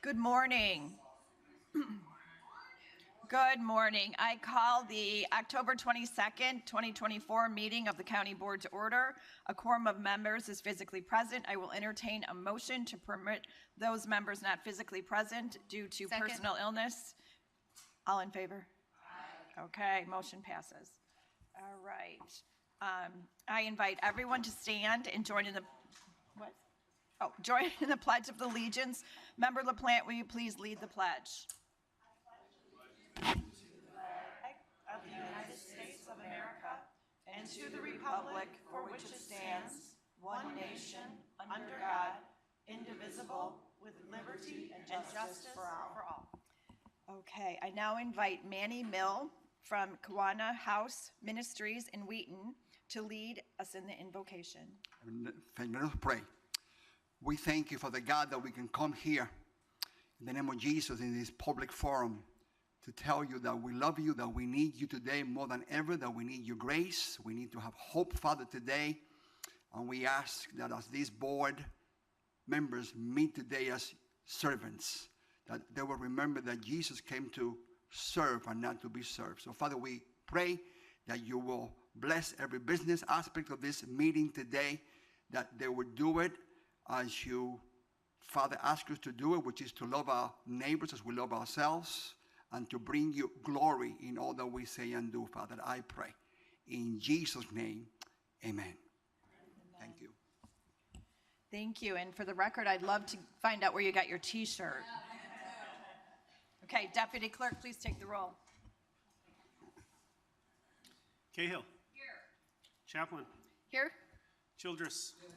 Good morning. Good morning. I call the October 22nd, 2024 meeting of the County Board to order. A quorum of members is physically present. I will entertain a motion to permit those members not physically present due to personal illness. All in favor? Aye. Okay, motion passes. All right. I invite everyone to stand and join in the Pledge of Allegiance. Member LaPlante, will you please lead the pledge? Of the United States of America and to the republic for which it stands, one nation, under God, indivisible, with liberty and justice for all. Okay, I now invite Manny Mill from Kiwanis House Ministries in Wheaton to lead us in the invocation. Let us pray. We thank you for the God that we can come here in the name of Jesus in this public forum to tell you that we love you, that we need you today more than ever, that we need your grace. We need to have hope, Father, today. And we ask that as these board members meet today as servants, that they will remember that Jesus came to serve and not to be served. So, Father, we pray that you will bless every business aspect of this meeting today, that they will do it as you, Father, ask us to do it, which is to love our neighbors as we love ourselves, and to bring you glory in all that we say and do, Father. I pray. In Jesus' name, amen. Amen. Thank you. Thank you. And for the record, I'd love to find out where you got your T-shirt. Okay, Deputy Clerk, please take the roll. Cahill. Here. Chaplain. Here. Childress. Yes.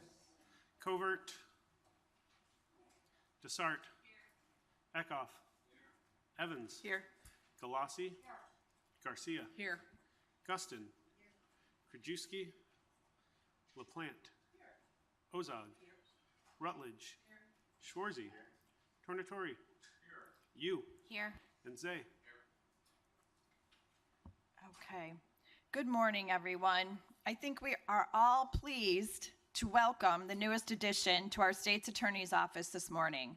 Covert. Desart. Here. Eckhoff. Here. Evans. Here. Galassi. Here. Garcia. Here. Guston. Here. Krajewski. LaPlante. Here. Ozog. Here. Rutledge. Here. Schwarzy. Here. Tornatori. Here. You. Here. And Zay. Here. Okay. Good morning, everyone. I think we are all pleased to welcome the newest addition to our state's attorney's office this morning.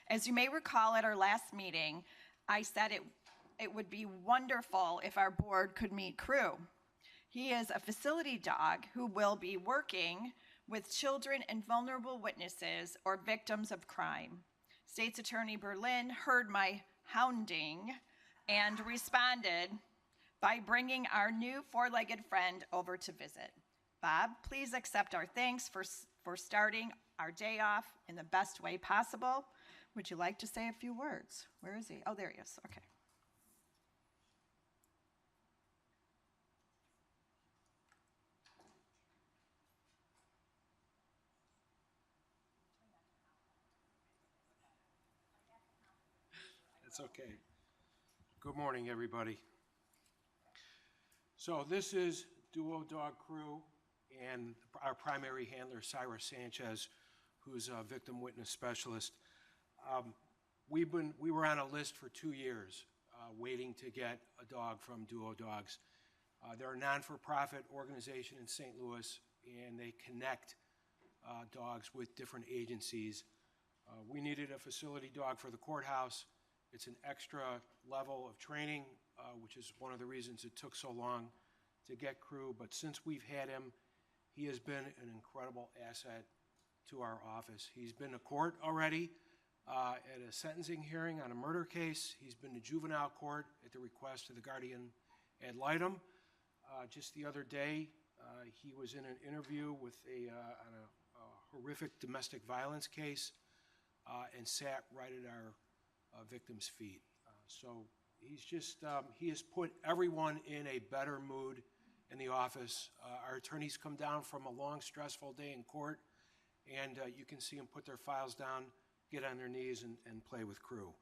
As you may recall at our last meeting, I said it would be wonderful if our board could meet Crew. He is a facility dog who will be working with children and vulnerable witnesses or victims of crime. State's Attorney Berlin heard my hounding and responded by bringing our new four-legged friend over to visit. Bob, please accept our thanks for starting our day off in the best way possible. Would you like to say a few words? Where is he? Oh, there he is. Okay. It's okay. Good morning, everybody. So this is Duo Dog Crew and our primary handler, Cyrus Sanchez, who's a victim witness specialist. We were on a list for 2 years waiting to get a dog from Duo Dogs. They're a non-for-profit organization in St. Louis, and they connect dogs with different agencies. We needed a facility dog for the courthouse. It's an extra level of training, which is one of the reasons it took so long to get Crew. But since we've had him, he has been an incredible asset to our office. He's been to court already at a sentencing hearing on a murder case. He's been to juvenile court at the request of the guardian ad litem. Just the other day, he was in an interview with on a horrific domestic violence case and sat right at our victim's feet. So he's just, he has put everyone in a better mood in the office. Our attorneys come down from a long, stressful day in court, and you can see them put their files down, get on their knees, and play with Crew.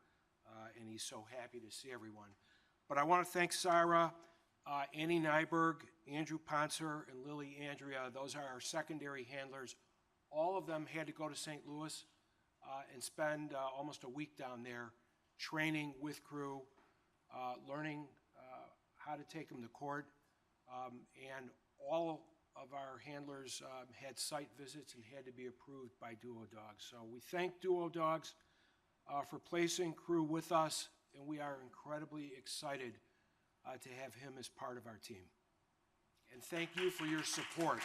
And he's so happy to see everyone. But I want to thank Sarah, Annie Nyberg, Andrew Ponser, and Lily Andrea. Those are our secondary handlers. All of them had to go to St. Louis and spend almost a week down there training with Crew, learning how to take them to court. And all of our handlers had site visits and had to be approved by Duo Dogs. So we thank Duo Dogs for placing Crew with us, and we are incredibly excited to have him as part of our team. And thank you for your support.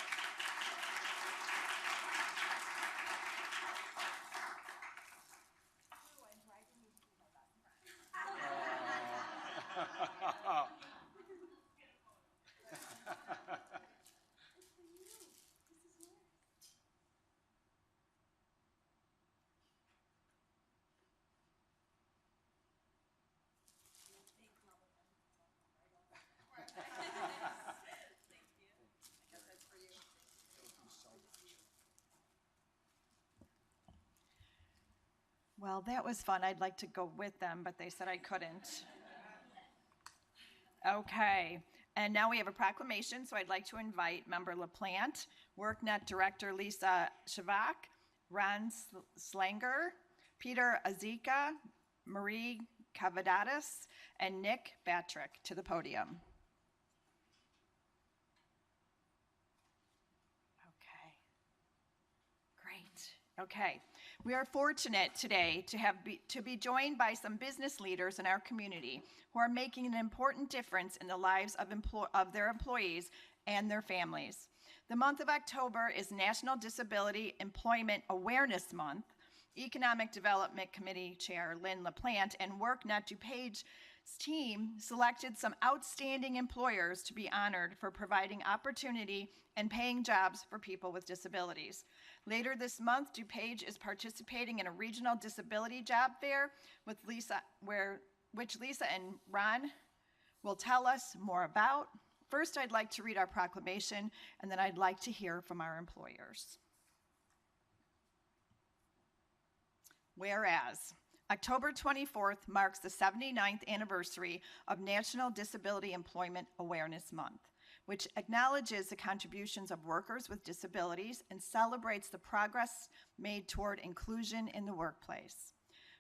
Well, that was fun. I'd like to go with them, but they said I couldn't. Okay, and now we have a proclamation, so I'd like to invite Member LaPlante, WorkNet Director Lisa Shavak, Ron Slanger, Peter Azika, Marie Cavadatis, and Nick Batrick to the podium. Okay, great. Okay. We are fortunate today to be joined by some business leaders in our community who are making an important difference in the lives of their employees and their families. The month of October is National Disability Employment Awareness Month. Economic Development Committee Chair Lynn LaPlante and WorkNet DuPage's team selected some outstanding employers to be honored for providing opportunity and paying jobs for people with disabilities. Later this month, DuPage is participating in a regional disability job fair with which Lisa and Ron will tell us more about. First, I'd like to read our proclamation, and then I'd like to hear from our employers. Whereas, October 24th marks the 79th anniversary of National Disability Employment Awareness Month, which acknowledges the contributions of workers with disabilities and celebrates the progress made toward inclusion in the workplace.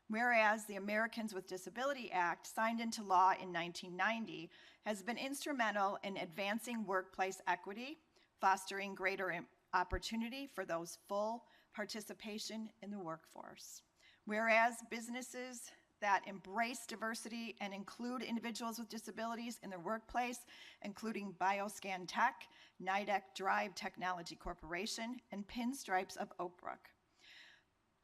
Whereas the Americans with Disability Act, signed into law in 1990, has been instrumental in advancing workplace equity, fostering greater opportunity for those full participation in the workforce. Whereas businesses that embrace diversity and include individuals with disabilities in their workplace, including Bioscan Tech, Nidec Drive Technology Corporation, and Pinstripes of Oak Brook,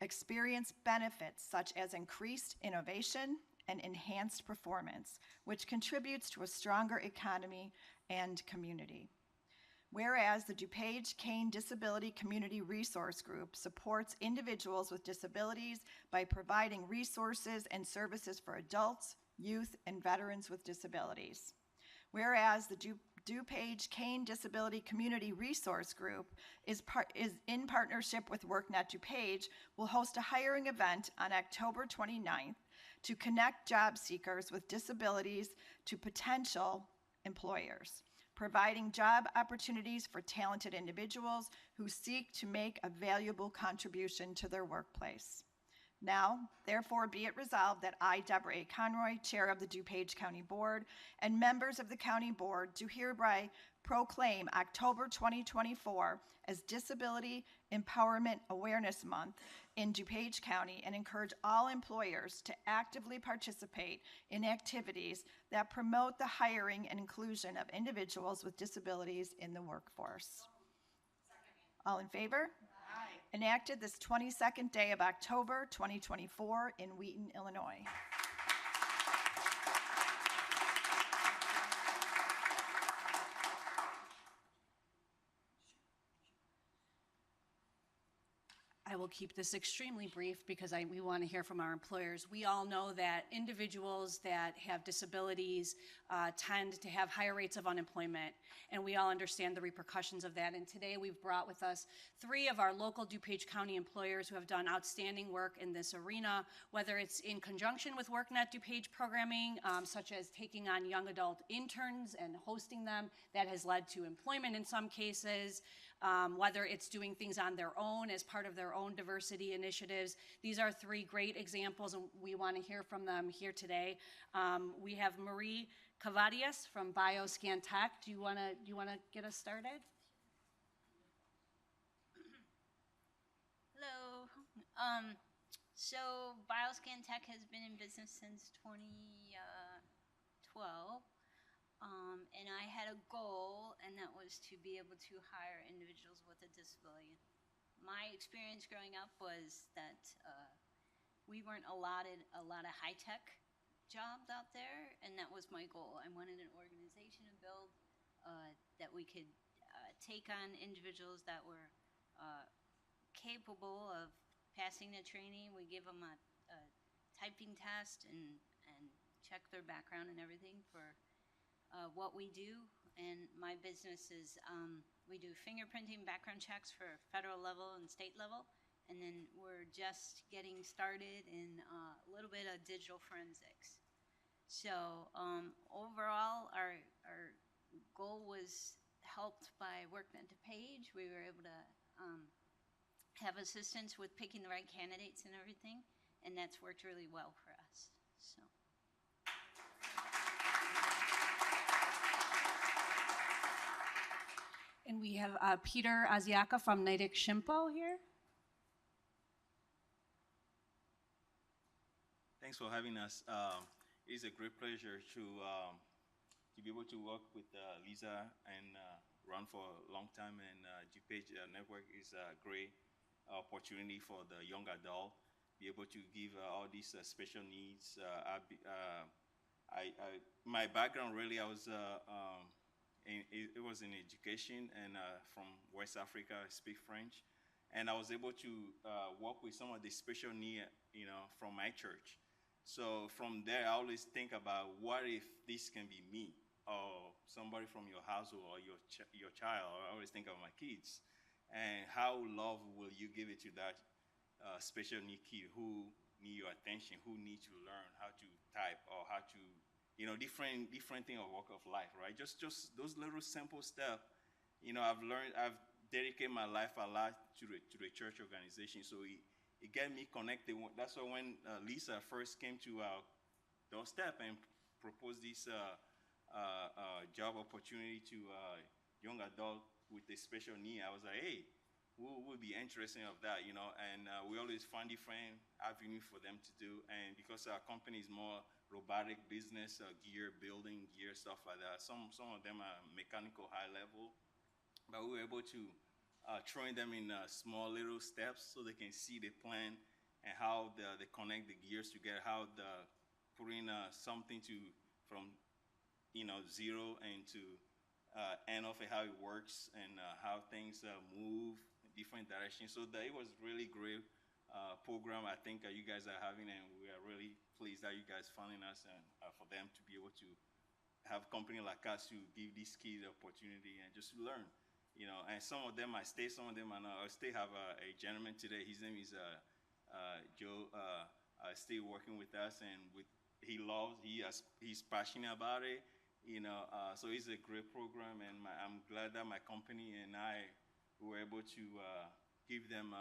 experience benefits such as increased innovation and enhanced performance, which contributes to a stronger economy and community. Whereas the DuPage Kane Disability Community Resource Group supports individuals with disabilities by providing resources and services for adults, youth, and veterans with disabilities. Whereas the DuPage Kane Disability Community Resource Group is in partnership with WorkNet DuPage will host a hiring event on October 29th to connect job seekers with disabilities to potential employers, providing job opportunities for talented individuals who seek to make a valuable contribution to their workplace. Now, therefore, be it resolved that I, Deborah A. Conroy, Chair of the DuPage County Board, and members of the County Board do hereby proclaim October 2024 as Disability Empowerment Awareness Month in DuPage County and encourage all employers to actively participate in activities that promote the hiring and inclusion of individuals with disabilities in the workforce. All in favor? Aye. Enacted this 22nd day of October 2024 in Wheaton, Illinois. I will keep this extremely brief because we want to hear from our employers. We all know that individuals that have disabilities tend to have higher rates of unemployment, and we all understand the repercussions of that. And today we've brought with us 3 of our local DuPage County employers who have done outstanding work in this arena, whether it's in conjunction with WorkNet DuPage programming, such as taking on young adult interns and hosting them. That has led to employment in some cases. Whether it's doing things on their own as part of their own diversity initiatives. These are 3 great examples, and we want to hear from them here today. We have Marie Cavadias from Bioscan Tech. Do you want to get us started? Hello. So Bioscan Tech has been in business since 2012, and I had a goal, and that was to be able to hire individuals with a disability. My experience growing up was that we weren't allotted a lot of high-tech jobs out there, and that was my goal. I wanted an organization to build that we could take on individuals that were capable of passing the training. We give them a typing test and check their background and everything for what we do. And my business is we do fingerprinting background checks for federal level and state level. And then we're just getting started in a little bit of digital forensics. So overall, our goal was helped by working at DuPage. We were able to have assistance with picking the right candidates and everything, and that's worked really well for us. So. And we have Peter Asiaka from Natick Shimpo here. Thanks for having us. It's a great pleasure to be able to work with Lisa and run for a long time. And DuPage Network is a great opportunity for the young adult, be able to give all these special needs. My background really, it was in education, and from West Africa, I speak French. And I was able to work with some of the special needs, from my church. So from there, I always think about what if this can be me or somebody from your household or your child. I always think of my kids. And how love will you give it to that special need kid who need your attention, who need to learn how to type or how to, different thing of walk of life, right? Just those little simple stuff. I've dedicated my life a lot to the church organization. So it got me connected. That's why when Lisa first came to our doorstep and proposed this job opportunity to young adult with a special need, I was like, hey, we'll be interested of that, and we always find different avenues for them to do. And because our company is more robotic business, gear building, gear, stuff like that, some of them are mechanical high level, but we were able to train them in small little steps so they can see the plan and how they connect the gears together, how putting something from zero and to end off and how it works and how things move in different directions. So it was really great program I think you guys are having, and we are really pleased that you guys funding us and for them to be able to have a company like us to give these kids the opportunity and just learn. And some of them I stay, some of them I know. I still have a gentleman today. His name is Joe. Still working with us, and he's passionate about it. So it's a great program, and I'm glad that my company and I were able to give them,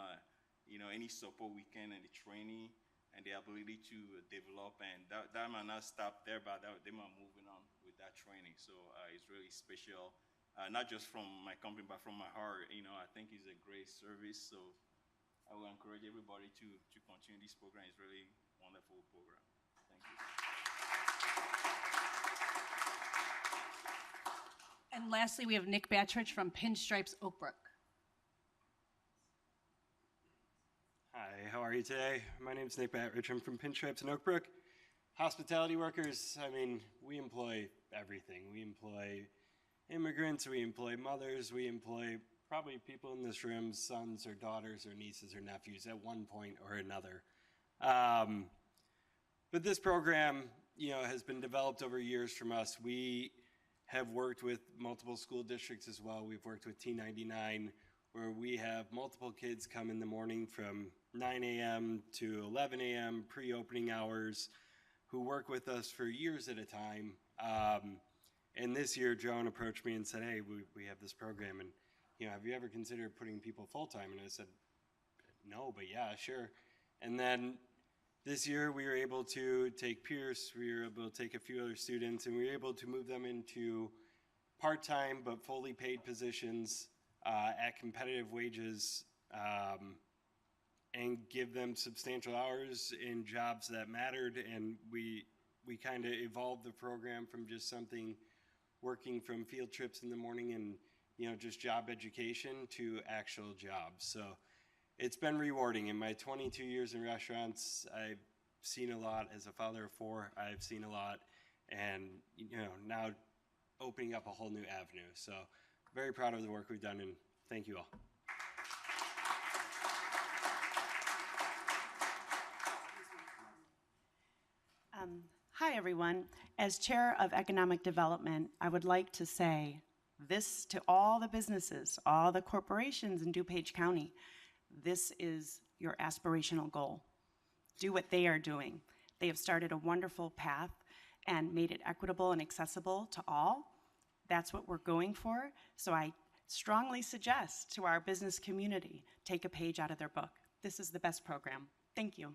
any support we can and the training and the ability to develop. And that might not stop there, but they might moving on with that training. So it's really special. Not just from my company, but from my heart. I think it's a great service. So I will encourage everybody to continue this program. It's really a wonderful program. Thank you. And lastly, we have Nick Battridge from Pinstripes Oak Brook. Hi, how are you today? My name is Nick Battridge. I'm from Pinstripes in Oak Brook. Hospitality workers, we employ everything. We employ immigrants, we employ mothers, we employ probably people in this room, sons or daughters or nieces or nephews at one point or another. But this program, has been developed over years from us. We have worked with multiple school districts as well. We've worked with T99, where we have multiple kids come in the morning from 9 a.m. to 11 a.m., pre-opening hours, who work with us for years at a time. And this year, Joan approached me and said, hey, we have this program, and have you ever considered putting people full-time? And I said, no, but yeah, sure. And then this year, we were able to take Pierce, we were able to take a few other students, and we were able to move them into part-time but fully paid positions at competitive wages, and give them substantial hours in jobs that mattered, and we kind of evolved the program from just something working from field trips in the morning and just job education to actual jobs. So it's been rewarding. In my 22 years in restaurants, I've seen a lot. As a father of 4, I've seen a lot, and now opening up a whole new avenue. So very proud of the work we've done, and thank you all. Hi, everyone. As Chair of Economic Development, I would like to say this to all the businesses, all the corporations in DuPage County. This is your aspirational goal. Do what they are doing. They have started a wonderful path and made it equitable and accessible to all. That's what we're going for. So I strongly suggest to our business community, take a page out of their book. This is the best program. Thank you.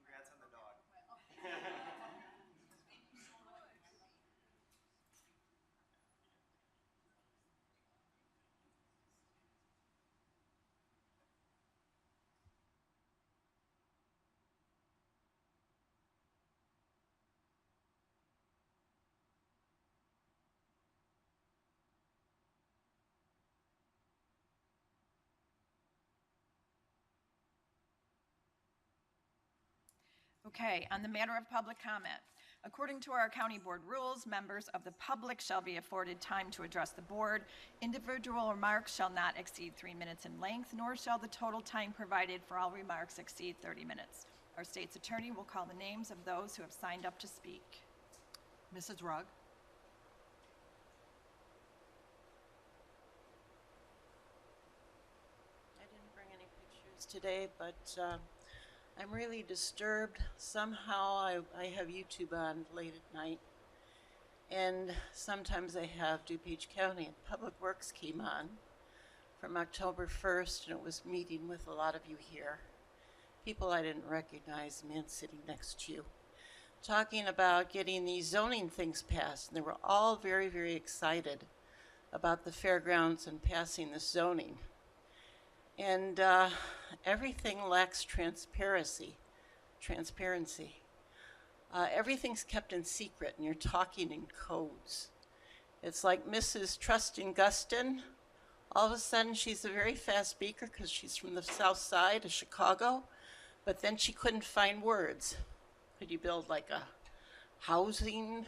Congrats on the dog. Okay, on the matter of public comment. According to our county board rules, members of the public shall be afforded time to address the board. Individual remarks shall not exceed 3 minutes in length, nor shall the total time provided for all remarks exceed 30 minutes. Our state's attorney will call the names of those who have signed up to speak. Mrs. Rugg. I didn't bring any pictures today, but I'm really disturbed. Somehow I have YouTube on late at night, and sometimes I have DuPage County, and Public Works came on from October 1st, and it was meeting with a lot of you here. People I didn't recognize, man sitting next to you, talking about getting these zoning things passed, and they were all very, very excited about the fairgrounds and passing the zoning. And everything lacks transparency. Everything's kept in secret, and you're talking in codes. It's like Mrs. Trustin Guston. All of a sudden, she's a very fast speaker because she's from the south side of Chicago, but then she couldn't find words. Could you build like a housing?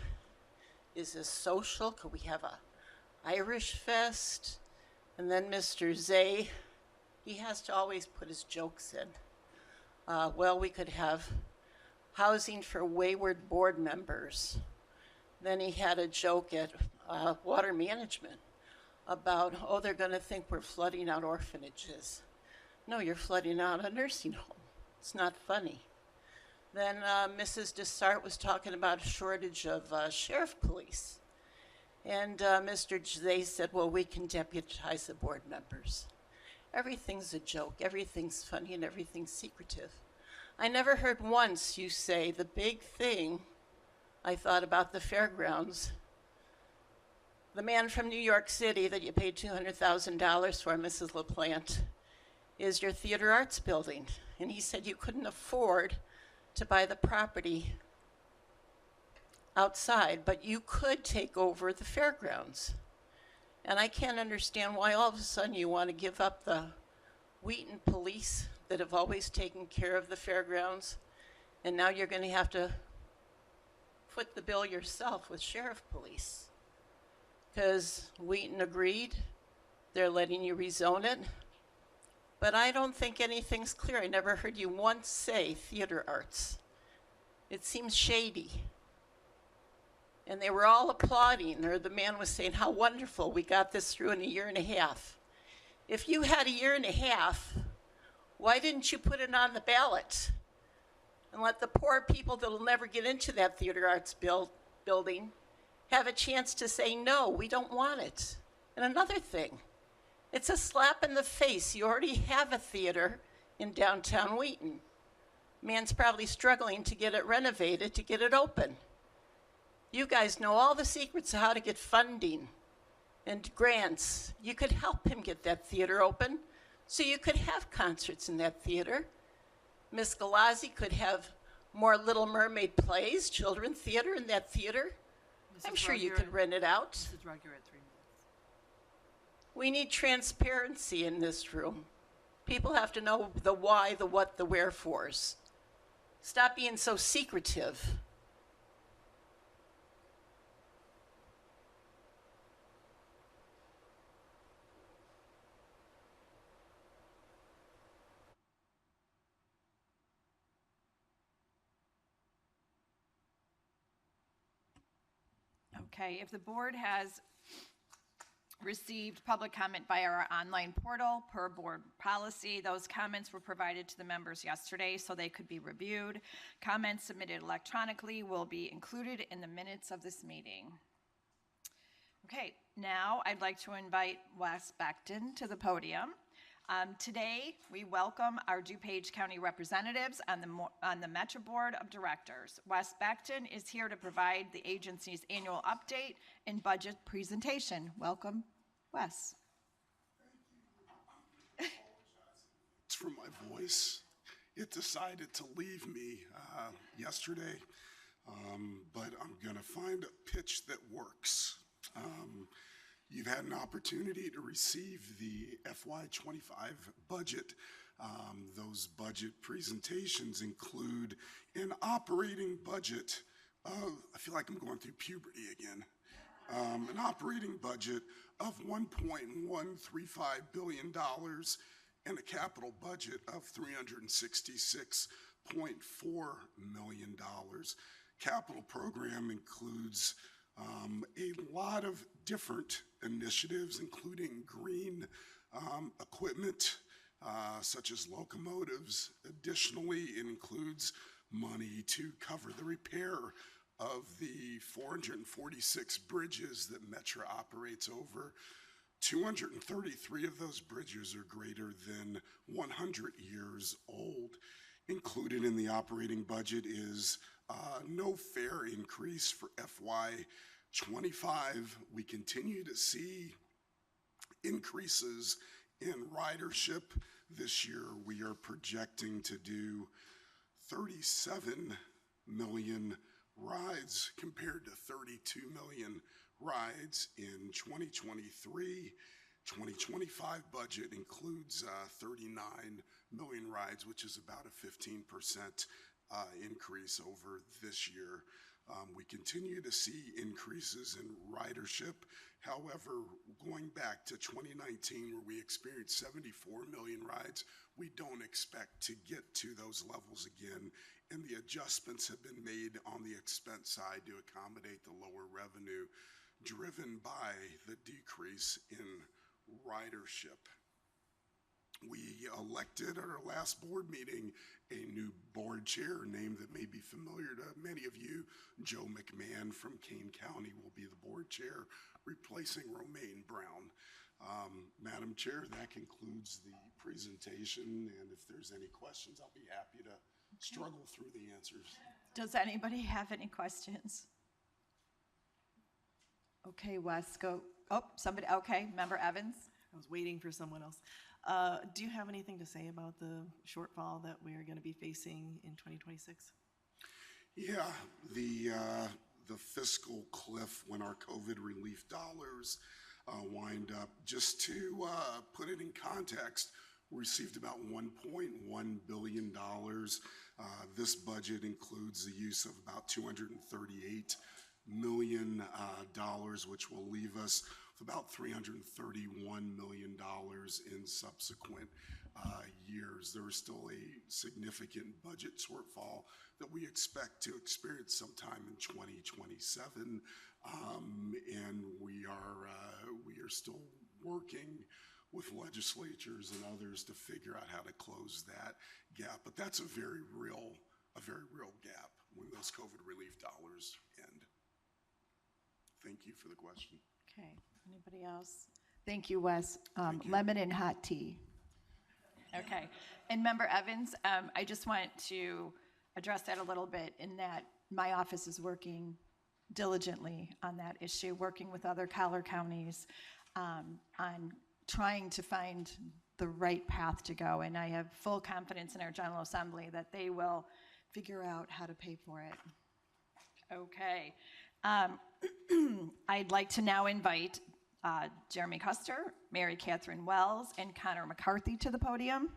Is this social? Could we have a Irish fest? And then Mr. Zay, he has to always put his jokes in. Well, we could have housing for wayward board members. Then he had a joke at water management about, oh, they're going to think we're flooding out orphanages. No, you're flooding out a nursing home. It's not funny. Then Mrs. Dessart was talking about a shortage of sheriff police. And Mr. Zay said, well, we can deputize the board members. Everything's a joke, everything's funny, and everything's secretive. I never heard once you say the big thing I thought about the fairgrounds. The man from New York City that you paid $200,000 for, Mrs. LaPlante, is your theater arts building. And he said you couldn't afford to buy the property outside, but you could take over the fairgrounds. And I can't understand why all of a sudden you want to give up the Wheaton police that have always taken care of the fairgrounds, and now you're going to have to foot the bill yourself with sheriff police. Because Wheaton agreed, they're letting you rezone it, but I don't think anything's clear. I never heard you once say theater arts. It seems shady. And they were all applauding, or the man was saying how wonderful we got this through in a year and a half. If you had a year and a half, why didn't you put it on the ballot? and let the poor people that will never get into that theater arts building have a chance to say, no, we don't want it. And another thing, it's a slap in the face. You already have a theater in downtown Wheaton. Man's probably struggling to get it renovated, to get it open. You guys know all the secrets of how to get funding and grants. You could help him get that theater open so you could have concerts in that theater. Miss Galazzi could have more Little Mermaid plays, children's theater in that theater. I'm sure you could rent it out. Mrs. Rugg, you're at 3 minutes. We need transparency in this room. People have to know the why, the what, the wherefores. Stop being so secretive. Okay, if the board has received public comment via our online portal per board policy, those comments were provided to the members yesterday so they could be reviewed. Comments submitted electronically will be included in the minutes of this meeting. Okay, now I'd like to invite Wes Beckton to the podium. Today, we welcome our DuPage County representatives on the Metro Board of Directors. Wes Beckton is here to provide the agency's annual update and budget presentation. Welcome, Wes. It's from my voice. It decided to leave me yesterday, but I'm going to find a pitch that works. You've had an opportunity to receive the FY25 budget. Those budget presentations include an operating budget of, I feel like I'm going through puberty again, an operating budget of $1.135 billion and a capital budget of $366.4 million. Capital program includes a lot of different initiatives, including green equipment, such as locomotives. Additionally, it includes money to cover the repair of the 446 bridges that Metro operates over. 233 of those bridges are greater than 100 years old. Included in the operating budget is no fare increase for FY25. We continue to see increases in ridership. This year, we are projecting to do 37 million rides compared to 32 million rides in 2023. 2025 budget includes 39 million rides, which is about a 15% increase over this year. We continue to see increases in ridership. However, going back to 2019, where we experienced 74 million rides, we don't expect to get to those levels again, and the adjustments have been made on the expense side to accommodate the lower revenue driven by the decrease in ridership. We elected at our last board meeting a new board chair, a name that may be familiar to many of you. Joe McMahon from Kane County will be the board chair, replacing Romaine Brown. Madam Chair, that concludes the presentation, and if there's any questions, I'll be happy to struggle through the answers. Does anybody have any questions? Okay, Wes, go. Oh, somebody, okay, Member Evans. I was waiting for someone else. Do you have anything to say about the shortfall that we are going to be facing in 2026? Yeah, the fiscal cliff when our COVID relief dollars wind up. Just to put it in context, we received about $1.1 billion. This budget includes the use of about $238 million, which will leave us with about $331 million in subsequent years. There is still a significant budget shortfall that we expect to experience sometime in 2027, and we are still working with legislatures and others to figure out how to close that gap. But that's a very real a very real gap when those COVID relief dollars end. Thank you for the question. Okay, anybody else? Thank you, Wes. Thank you. Lemon and hot tea. Okay, and Member Evans, I just want to address that a little bit in that my office is working diligently on that issue, working with other collar counties on trying to find the right path to go. And I have full confidence in our General Assembly that they will figure out how to pay for it. Okay. I'd like to now invite Jeremy Custer, Mary Catherine Wells, and Connor McCarthy to the podium.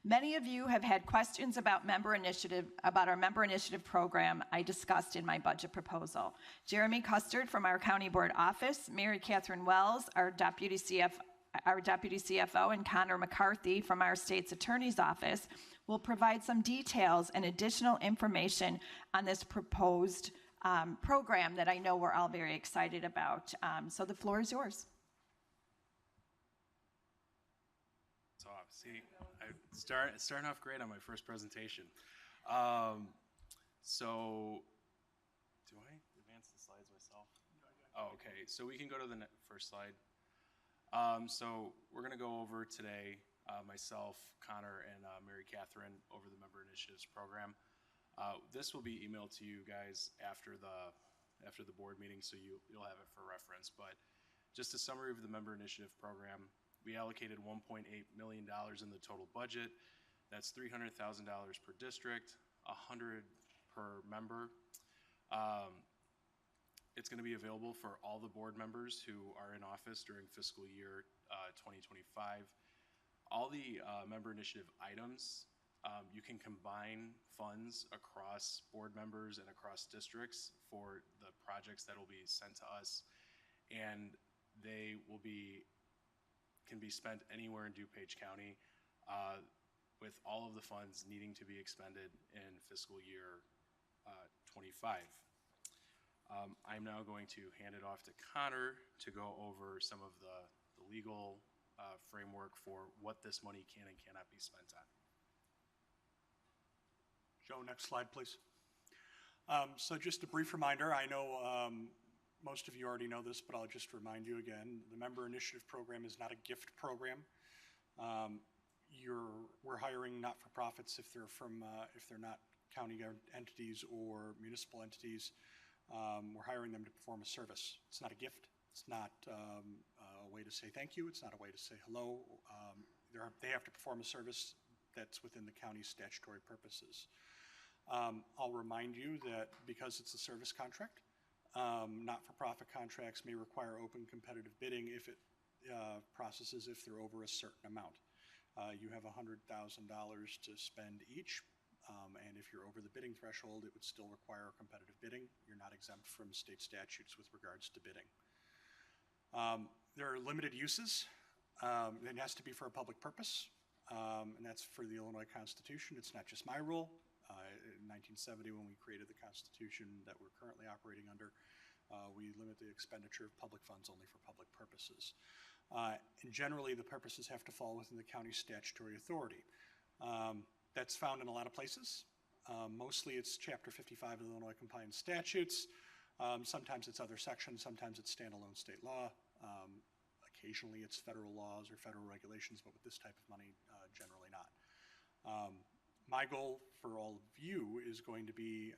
Many of you have had questions about our member initiative program I discussed in my budget proposal. Jeremy Custard from our County Board office, Mary Catherine Wells, our Deputy CFO, and Connor McCarthy from our State's Attorney's Office will provide some details and additional information on this proposed program that I know we're all very excited about. So the floor is yours. So see, starting off great on my first presentation. So do I advance the slides myself? Oh, okay. So we can go to the first slide. So we're going to go over today, myself, Connor, and Mary Catherine over the Member Initiatives Program. This will be emailed to you guys after the board meeting, so you'll have it for reference. But just a summary of the Member Initiative Program. We allocated $1.8 million in the total budget. That's $300,000 per district, $100 per member. It's going to be available for all the board members who are in office during fiscal year 2025. All the member initiative items, you can combine funds across board members and across districts for the projects that will be sent to us, and they can be spent anywhere in DuPage County, with all of the funds needing to be expended in fiscal year 25. I'm now going to hand it off to Connor to go over some of the legal framework for what this money can and cannot be spent on. Joe, next slide, please. So just a brief reminder, I know most of you already know this, but I'll just remind you again, the Member Initiative Program is not a gift program. We're hiring not-for-profits if they're not county entities or municipal entities. We're hiring them to perform a service. It's not a gift. It's not a way to say thank you. It's not a way to say hello. They have to perform a service that's within the county's statutory purposes. I'll remind you that because it's a service contract, not-for-profit contracts may require open competitive bidding if it processes if they're over a certain amount. You have $100,000 to spend each, and if you're over the bidding threshold, it would still require competitive bidding. You're not exempt from state statutes with regards to bidding. There are limited uses. It has to be for a public purpose, and that's for the Illinois Constitution. It's not just my rule. In 1970, when we created the Constitution that we're currently operating under, we limit the expenditure of public funds only for public purposes. And generally, the purposes have to fall within the county's statutory authority. That's found in a lot of places. Mostly it's Chapter 55 of the Illinois Compliance Statutes. Sometimes it's other sections, sometimes it's standalone state law. Occasionally it's federal laws or federal regulations, but with this type of money, generally not. My goal for all of you is going to be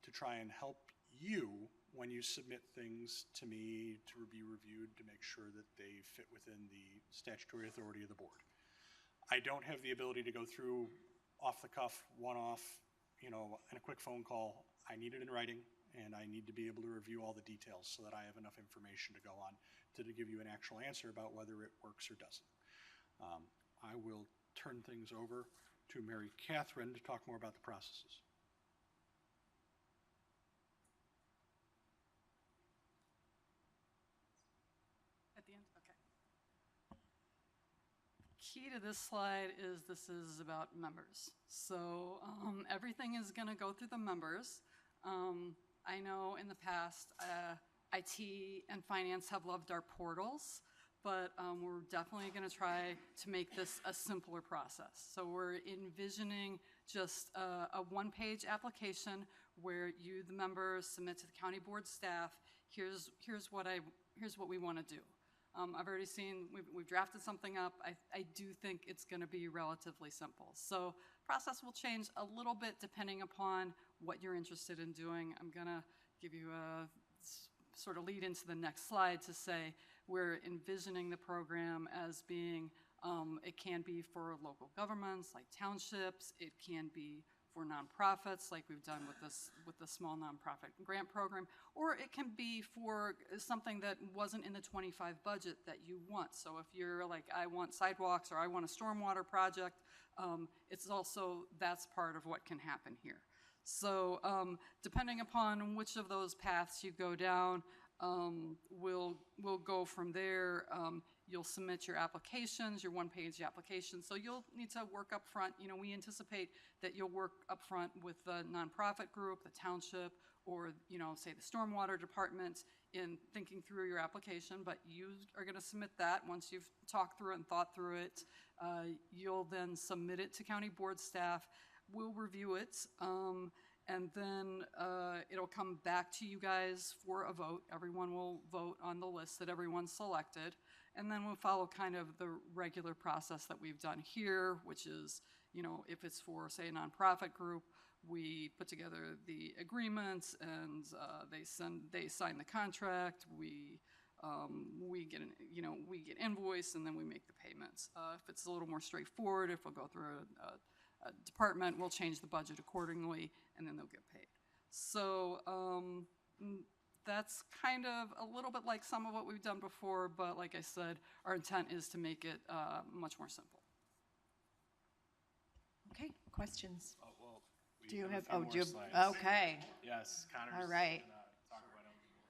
to try and help you when you submit things to me to be reviewed to make sure that they fit within the statutory authority of the board. I don't have the ability to go through off the cuff, one-off, in a quick phone call. I need it in writing, and I need to be able to review all the details so that I have enough information to go on to give you an actual answer about whether it works or doesn't. I will turn things over to Mary Catherine to talk more about the processes. At the end? Okay. Key to this slide is this is about members. So everything is going to go through the members. I know in the past, IT and finance have loved our portals, but we're definitely going to try to make this a simpler process. So we're envisioning just a one-page application where you, the members, submit to the county board staff, here's what we want to do. I've already seen, we've drafted something up. I do think it's going to be relatively simple. So process will change a little bit depending upon what you're interested in doing. I'm going to give you a sort of lead into the next slide to say we're envisioning the program as being, it can be for local governments like townships, it can be for nonprofits like we've done with the small nonprofit grant program, or it can be for something that wasn't in the 25 budget that you want. So if you're like, I want sidewalks or I want a stormwater project, it's also, that's part of what can happen here. So depending upon which of those paths you go down, we'll go from there. You'll submit your applications, your one-page application. So you'll need to work up front. You know, we anticipate that you'll work up front with the nonprofit group, the township, or, you know, say the stormwater department in thinking through your application, but you are going to submit that. Once you've talked through it and thought through it, you'll then submit it to county board staff. We'll review it, and then it'll come back to you guys for a vote. Everyone will vote on the list that everyone selected, and then we'll follow kind of the regular process that we've done here, which is, you know, if it's for, say, a nonprofit group, we put together the agreements, and they sign the contract. We get we get invoiced, and then we make the payments. If it's a little more straightforward, if we'll go through a department, we'll change the budget accordingly, and then they'll get paid. So that's kind of a little bit like some of what we've done before, but like I said, our intent is to make it much more simple. Okay, questions? Oh, well, we Do you have, a few oh, more do you, slides. okay. Yes, Connor's All right. gonna talk about eligible.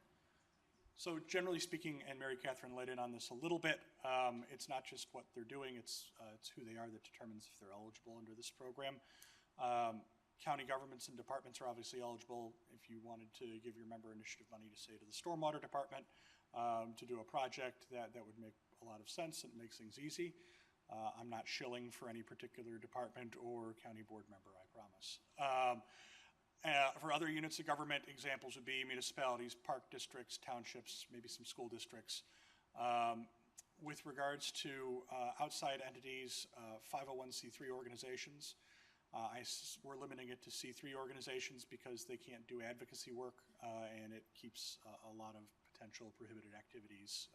So generally speaking, and Mary Catherine led in on this a little bit, it's not just what they're doing, it's who they are that determines if they're eligible under this program. County governments and departments are obviously eligible. If you wanted to give your member initiative money to, say, to the stormwater department to do a project, that would make a lot of sense and it makes things easy. I'm not shilling for any particular department or county board member, I promise. For other units of government, examples would be municipalities, park districts, townships, maybe some school districts. With regards to outside entities, 501c3 organizations, we're limiting it to C3 organizations because they can't do advocacy work, and it keeps a lot of potential prohibited activities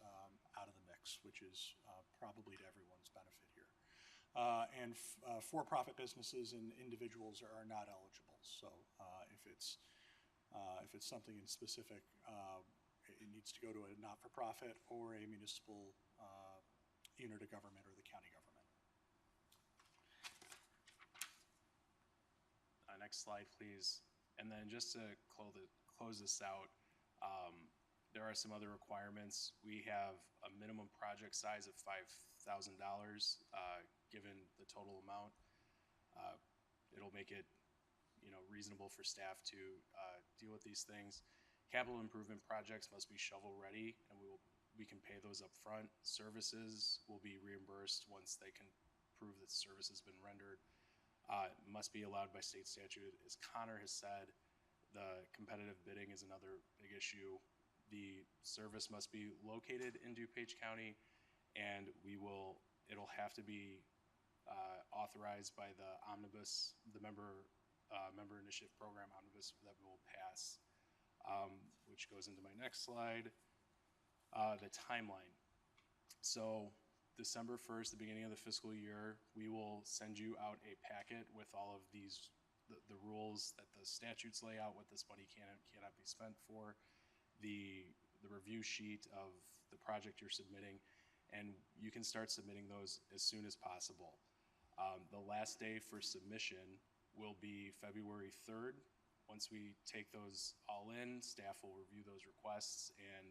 out of the mix, which is probably to everyone's benefit here. And for-profit businesses and individuals are not eligible. So if it's something in specific, it needs to go to a not-for-profit or a municipal unit of government or the county government. Next slide, please. And then just to close this out, there are some other requirements. We have a minimum project size of $5,000 given the total amount. It'll make it, you know, reasonable for staff to deal with these things. Capital improvement projects must be shovel ready, and we can pay those up front. Services will be reimbursed once they can prove that the service has been rendered. Must be allowed by state statute. As Connor has said, the competitive bidding is another big issue. The service must be located in DuPage County, and it'll have to be authorized by the omnibus, the member initiative program omnibus that will pass, which goes into my next slide. The timeline. So December 1st, the beginning of the fiscal year, we will send you out a packet with all of these, the rules that the statutes lay out, what this money can and cannot be spent for, the review sheet of the project you're submitting, and you can start submitting those as soon as possible. The last day for submission will be February 3rd. Once we take those all in, staff will review those requests and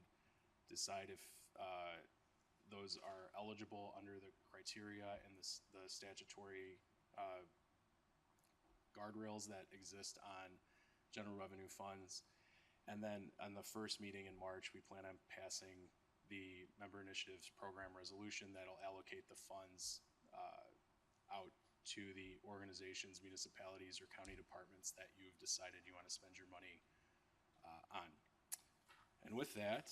decide if those are eligible under the criteria and the statutory guardrails that exist on general revenue funds. And then on the first meeting in March, we plan on passing the member initiatives program resolution that'll allocate the funds out to the organizations, municipalities, or county departments that you've decided you want to spend your money on. And with that,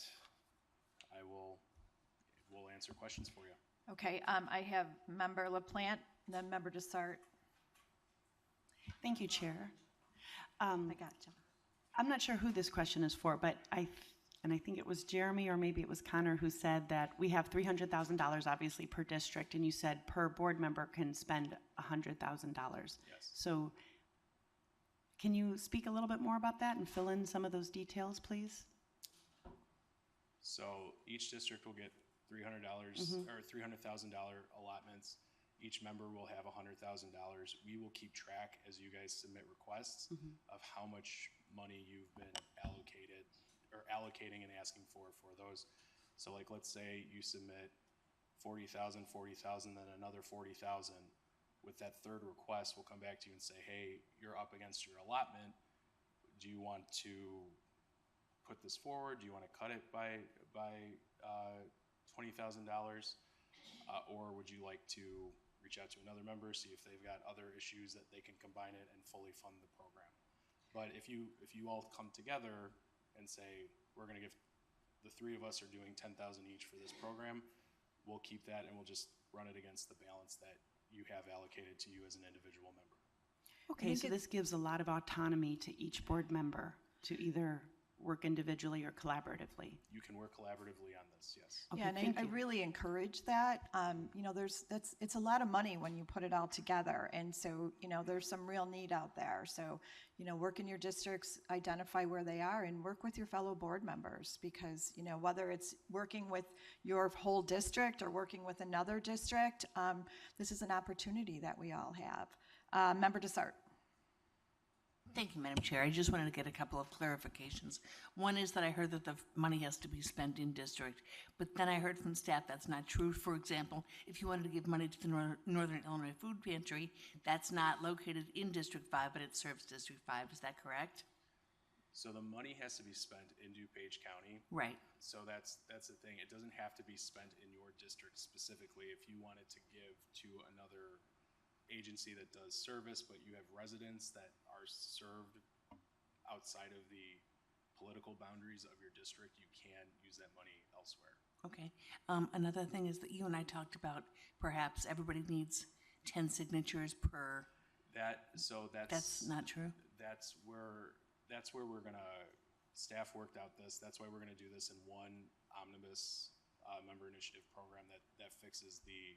we'll answer questions for you. Okay, I have Member LaPlante, then Member Desart. Thank you, Chair. I gotcha. I'm not sure who this question is for, but I think it was Jeremy or maybe it was Connor who said that we have $300,000 obviously per district, and you said per board member can spend $100,000. Yes. So can you speak a little bit more about that and fill in some of those details, please? So each district will get $300 or $300,000 allotments. Each member will have $100,000. We will keep track as you guys submit requests of how much money you've been allocated or allocating and asking for those. So like, let's say you submit 40,000, 40,000, then another 40,000. With that third request, we'll come back to you and say, hey, you're up against your allotment. Do you want to put this forward? Do you want to cut it by $20,000? Or would you like to reach out to another member, see if they've got other issues that they can combine it and fully fund the program? But if you all come together and say, we're going to give, the three of us are doing 10,000 each for this program, we'll keep that and we'll just run it against the balance that you have allocated to you as an individual member. Okay, so this gives a lot of autonomy to each board member to either work individually or collaboratively. You can work collaboratively on this, yes. Okay, Yeah, and thank I you. really encourage that. You know, it's a lot of money when you put it all together. And so, you know, there's some real need out there. So, you know, work in your districts, identify where they are, and work with your fellow board members, because, you know, whether it's working with your whole district or working with another district, this is an opportunity that we all have. Member Desart. Thank you, Madam Chair. I just wanted to get a couple of clarifications. One is that I heard that the money has to be spent in district, but then I heard from staff that's not true. For example, if you wanted to give money to the Northern Illinois Food Pantry, that's not located in District 5, but it serves District 5. Is that correct? So the money has to be spent in DuPage County. Right. So that's the thing. It doesn't have to be spent in your district specifically. If you wanted to give to another agency that does service, but you have residents that are served outside of the political boundaries of your district, you can use that money elsewhere. Okay. Another thing is that you and I talked about perhaps everybody needs 10 signatures per. That's not true. That's where we're gonna, staff worked out this. That's why we're gonna do this in one omnibus member initiative program that fixes the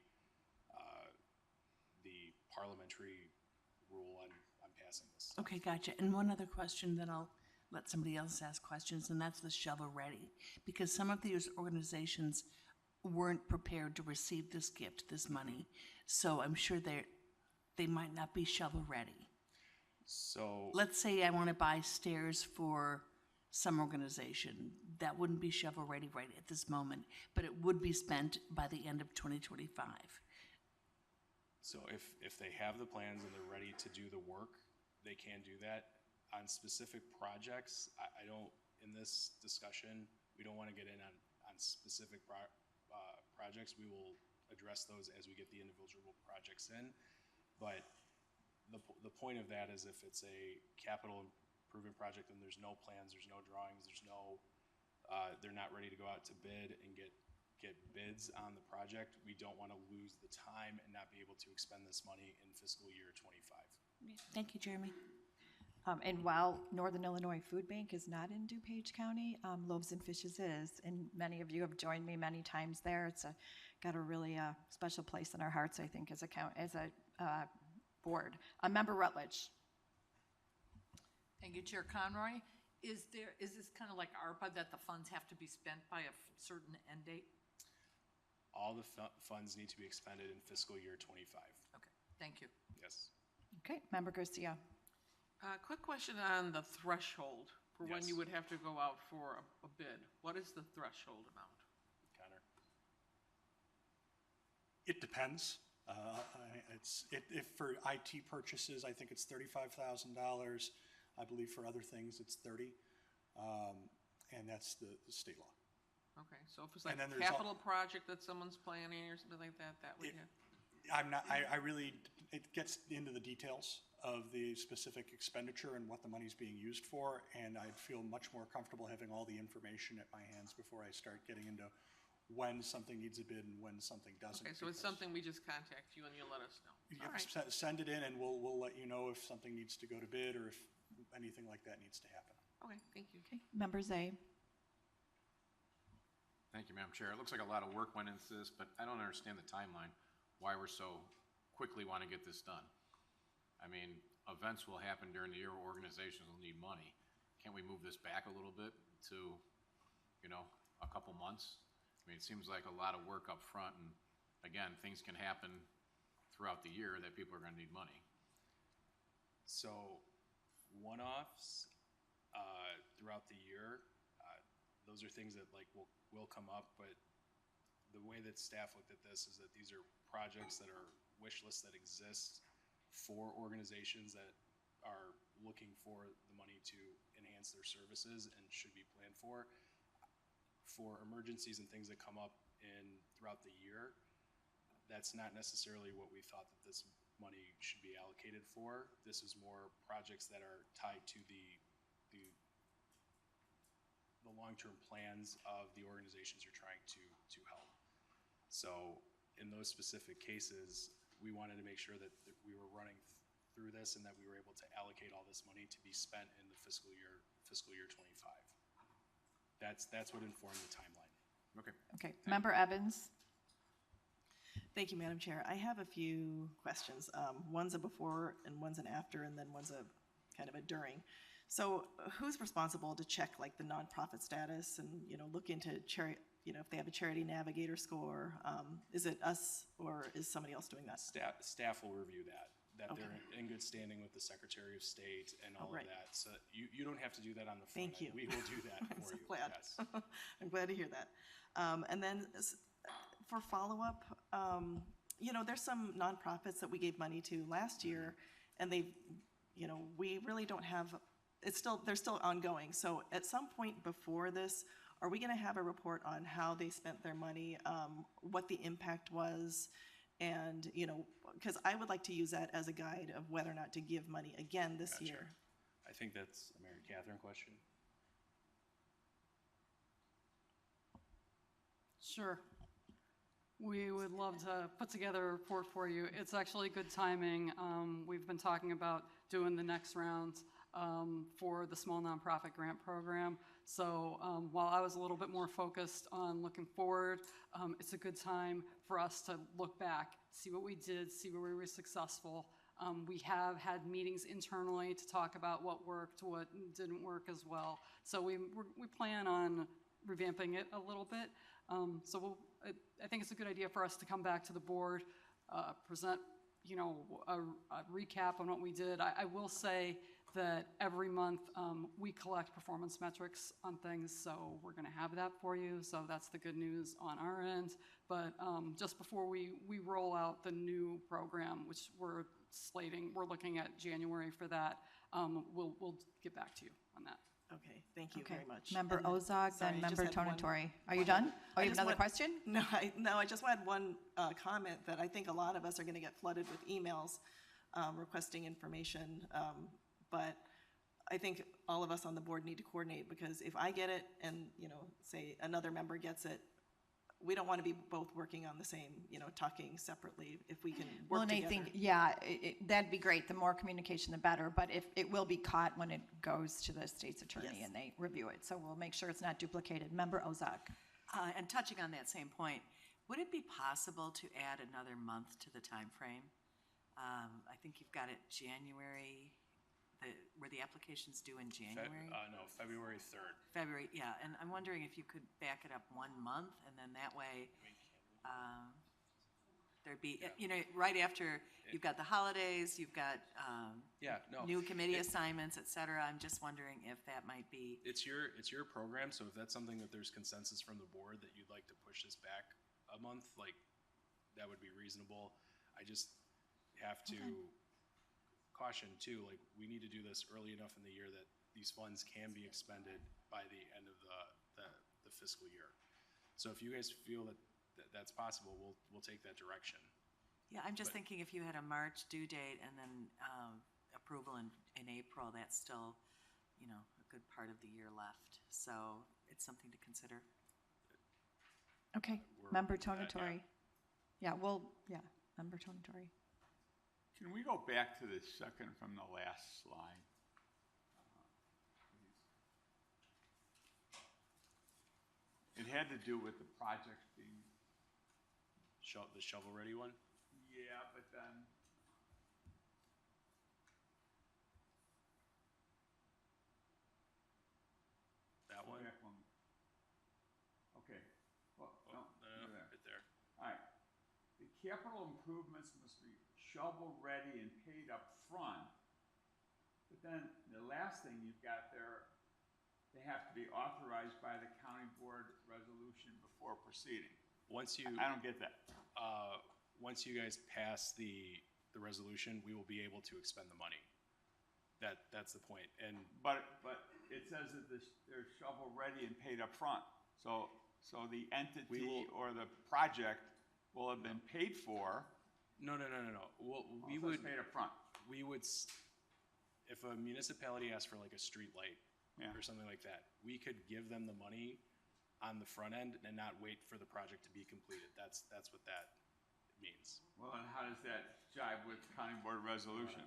parliamentary rule on passing this. Okay, gotcha. And one other question, then I'll let somebody else ask questions, and that's the shovel ready. Because some of these organizations weren't prepared to receive this gift, this money. So I'm sure they might not be shovel ready. So let's say I want to buy stairs for some organization. That wouldn't be shovel ready right at this moment, but it would be spent by the end of 2025. So if they have the plans and they're ready to do the work, they can do that. On specific projects, I don't, in this discussion, we don't want to get in on specific projects. We will address those as we get the individual projects in. But the point of that is if it's a capital improvement project and there's no plans, there's no drawings, there's no, they're not ready to go out to bid and get bids on the project, we don't want to lose the time and not be able to expend this money in fiscal year 25. Thank you, Jeremy. And while Northern Illinois Food Bank is not in DuPage County, Loaves and Fishes is, and many of you have joined me many times there. It's got a really special place in our hearts, I think, as a board. Member Rutledge. Thank you, Chair Conroy. Is this kind of like ARPA, that the funds have to be spent by a certain end date? All the funds need to be expended in fiscal year 25. Okay, thank you. Yes. Okay, Member Garcia. Quick question on the threshold for when Yes. you would have to go out for a bid. What is the threshold amount? Connor? It depends. If for IT purchases, I think it's $35,000. I believe for other things, it's 30, and that's the state law. Okay, so if it's like And then a there's capital project that someone's planning or something like that, that would have. I really it gets into the details of the specific expenditure and what the money's being used for, and I'd feel much more comfortable having all the information at my hands before I start getting into when something needs a bid and when something doesn't. Okay, so it's something we just contact you and you'll let us know. You All right. send it in, and we'll let you know if something needs to go to bid or if anything like that needs to happen. Okay, thank you. Okay, Member Zay. Thank you, Madam Chair. It looks like a lot of work went into this, but I don't understand the timeline, why we're so quickly want to get this done. I mean, events will happen during the year, organizations will need money. Can't we move this back a little bit to, you know, a couple months? I mean, it seems like a lot of work up front, and again, things can happen throughout the year that people are going to need money. So, one-offs throughout the year, those are things that like will come up, but the way that staff looked at this is that these are projects that are wish lists that exist for organizations that are looking for the money to enhance their services and should be planned for emergencies and things that come up throughout the year. That's not necessarily what we thought that this money should be allocated for. This is more projects that are tied to the long-term plans of the organizations you're trying to help. So in those specific cases, we wanted to make sure that we were running through this and that we were able to allocate all this money to be spent in the fiscal year 25. That's what informed the timeline. Okay. Okay, Member Evans. Thank you, Madam Chair. I have a few questions. One's a before and one's an after, and then one's a kind of a during. So who's responsible to check like the nonprofit status and, you know, look into charity, you know, if they have a Charity Navigator score? Is it us or is somebody else doing that? Staff will review that Okay. they're in good standing with the Secretary of State and all right. of that. So you don't have to do that on the front Thank you. end. We will do that I'm for so you. glad. Yes. I'm glad to hear that. And then for follow-up, you know, there's some nonprofits that we gave money to last year, and they've, you know, we really don't have, they're still ongoing. So at some point before this, are we going to have a report on how they spent their money, what the impact was, and, you know, because I would like to use that as a guide of whether or not to give money again this Gotcha. year. I think that's a Mary Catherine question. Sure. We would love to put together a report for you. It's actually good timing. We've been talking about doing the next round for the small nonprofit grant program. So while I was a little bit more focused on looking forward, it's a good time for us to look back, see what we did, see where we were successful. We have had meetings internally to talk about what worked, what didn't work as well. So we plan on revamping it a little bit. I think it's a good idea for us to come back to the board, present, you know, a recap on what we did. I will say that every month we collect performance metrics on things, so we're going to have that for you. So that's the good news on our end. But just before we roll out the new program, which we're looking at January for that, we'll get back to you on that. Okay, thank you Okay. very much. Member And then- Ozog, sorry, then I just Member had one- Tonatori. Are you done? Oh, I you have just another want- question? No, I just had one comment that I think a lot of us are going to get flooded with emails requesting information, but I think all of us on the board need to coordinate, because if I get it and, you know, say another member gets it, we don't want to be both working on the same, you know, talking separately. If we can Well, work and together. I think, yeah, that'd be great. The more communication, the better. But it will be caught when it goes to the state's attorney Yes. and they review it. So we'll make sure it's not duplicated. Member Ozog. And touching on that same point, would it be possible to add another month to the time frame? I think you've got it January, were the applications due in January? No, February 3rd. February, yeah, and I'm wondering if you could back it up 1 month, and then that way, there'd be, you know, right after, you've got the holidays, you've got new committee assignments, et cetera. I'm just wondering if that might be. It's your program, so if that's something that there's consensus from the board that you'd like to push this back a month, like, that would be reasonable. I just have to caution too, like, we need to do this early enough in the year that these funds can be expended by the end of the fiscal year. So if you guys feel that that's possible, we'll take that direction. Yeah, I'm just But- thinking if you had a March due date and then approval in April, that's still, you know, a good part of the year left. So it's something to consider. Okay, We're Member open to that, Tonatori. Member Tonatori. Can we go back to the second from the last slide? It had to do with the projects being, The shovel-ready one? yeah, but then. That one? Back one. Okay. Well, no, you're there. Right there. All right. The capital improvements must be shovel-ready and paid up front. But then the last thing you've got there, they have to be authorized by the county board resolution before proceeding. Once you, I don't get that. once you guys pass the resolution, we will be able to expend the money. That's the point. And But it says that they're shovel-ready and paid up front. So the entity or the project will have been paid for. no. Well, we Also, would, it's paid up front. we would, if a municipality asked for like a street light Yeah. or something like that, we could give them the money on the front end and not wait for the project to be completed. That's what that means. Well, and how does that jive with county board resolution?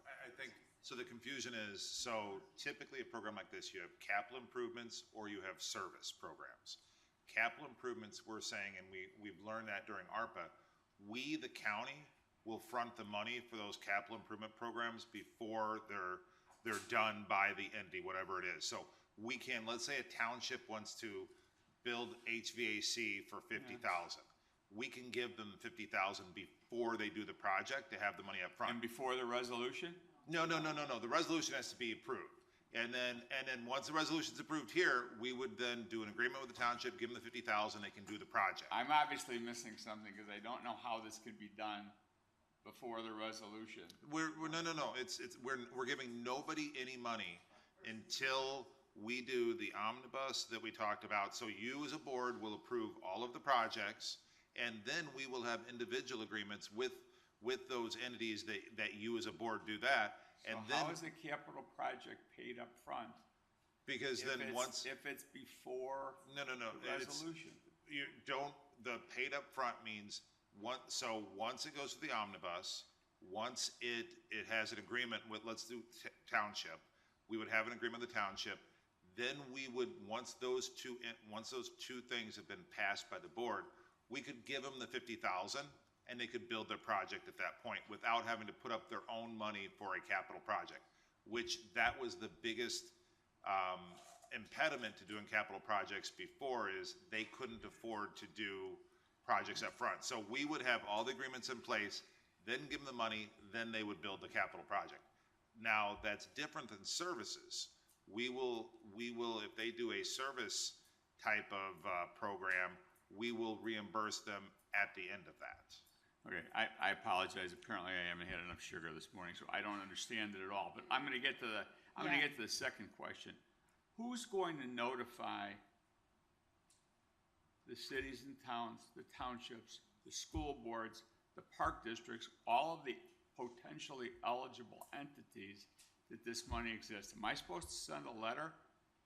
I think, so the confusion is, so typically a program like this, you have capital improvements or you have service programs. Capital improvements, we're saying, and we've learned that during ARPA, we, the county, will front the money for those capital improvement programs before they're done by the entity, whatever it is. So we can, let's say a township wants to build HVAC for $50,000. We can give them $50,000 before they do the project to have the money up front. And before the resolution? No. The resolution has to be approved. And then once the resolution's approved here, we would then do an agreement with the township, give them the $50,000, they can do the project. I'm obviously missing something because I don't know how this could be done before the resolution. No. We're giving nobody any money until we do the omnibus that we talked about. So you as a board will approve all of the projects, and then we will have individual agreements with those entities that you as a board do that. And So then, how is the capital project paid up front? because then once. If it's before No. the It's- resolution? You don't, the paid up front means once it goes to the omnibus, once it has an agreement with, let's do township, we would have an agreement with the township, then we would, once those two things have been passed by the board, we could give them the $50,000 and they could build their project at that point without having to put up their own money for a capital project, which that was the biggest impediment to doing capital projects before, is they couldn't afford to do projects up front. So we would have all the agreements in place, then give them the money, then they would build the capital project. Now, that's different than services. We will, if they do a service type of program, we will reimburse them at the end of that. Okay, I apologize. Apparently I haven't had enough sugar this morning, so I don't understand it at all. But I'm gonna get to the second question. Who's going to notify the cities and towns, the townships, the school boards, the park districts, all of the potentially eligible entities that this money exists? Am I supposed to send a letter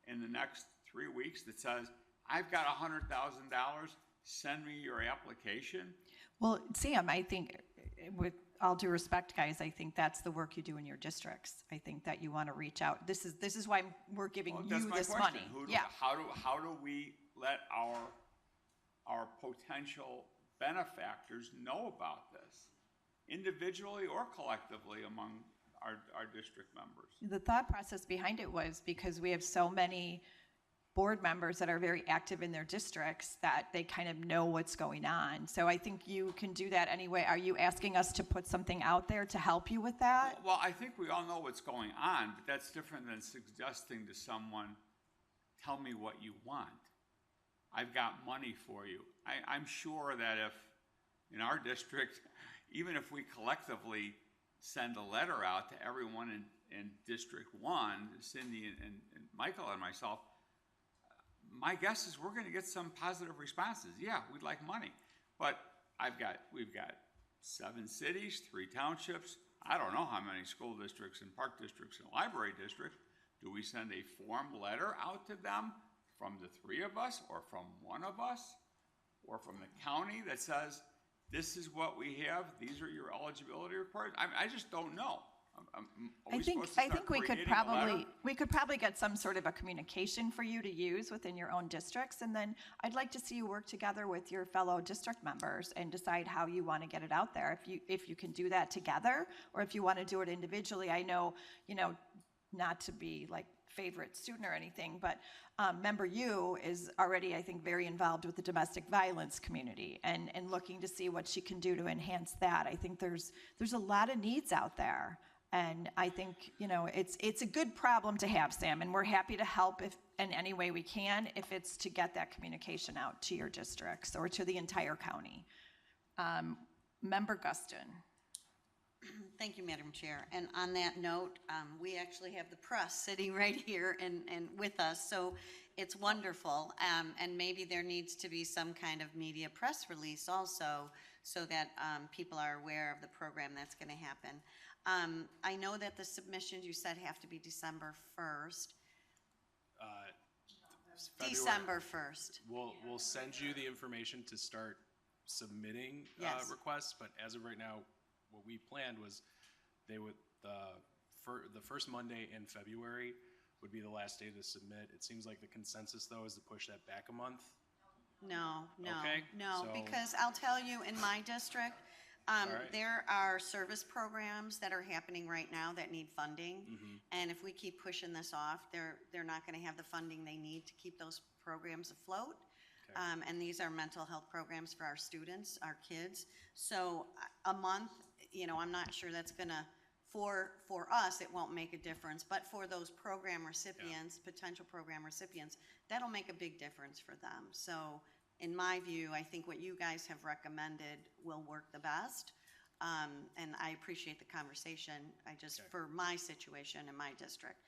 in the next 3 weeks that says, I've got $100,000, send me your application? Well, Sam, I think, with all due respect, guys, I think that's the work you do in your districts. I think that you want to reach out. This is why we're giving Well, you that's my this question. money. How do we let our potential benefactors know about this, individually or collectively among our district members? The thought process behind it was because we have so many board members that are very active in their districts that they kind of know what's going on. So I think you can do that anyway. Are you asking us to put something out there to help you with that? Well, I think we all know what's going on, but that's different than suggesting to someone, tell me what you want. I've got money for you. I'm sure that if, in our district, even if we collectively send a letter out to everyone in District 1, Cindy and Michael and myself, my guess is we're going to get some positive responses. Yeah, we'd like money, but we've got 7 cities, 3 townships. I don't know how many school districts and park districts and library districts. Do we send a form letter out to them from the 3 of us, or from 1 of us, or from the county that says, this is what we have, these are your eligibility requirements? I just don't know. Are we supposed to start we could creating a letter? probably get some sort of a communication for you to use within your own districts, and then I'd like to see you work together with your fellow district members and decide how you want to get it out there. If you can do that together, or if you want to do it individually. I know, not to be like favorite student or anything, but member U is already, I think, very involved with the domestic violence community and looking to see what she can do to enhance that. I think there's a lot of needs out there. And I think, it's a good problem to have, Sam, and we're happy to help if in any way we can, if it's to get that communication out to your districts or to the entire county. Member Guston. Thank you, Madam Chair. And on that note, we actually have the press sitting right here and with us, so it's wonderful. And maybe there needs to be some kind of media press release also, so that people are aware of the program that's going to happen. I know that the submissions you said have to be December 1st. February. December 1st. We'll send you the information to start submitting Yes. requests, but as of right now, what we planned was the first Monday in February would be the last day to submit. It seems like the consensus, though, is to push that back a month. No, Okay, so- because I'll tell you, in my district, right. there are service programs that are happening right now that need funding. And if we keep pushing this off, they're not going to have the funding they need to keep those programs afloat. And these are mental health programs for our students, our kids. So a month, I'm not sure that's going to, for us, it won't make a difference. But for those program recipients, potential program recipients, that'll make a big difference for them. So in my view, I think what you guys have recommended will work the best. And I appreciate the conversation. For my situation in my district.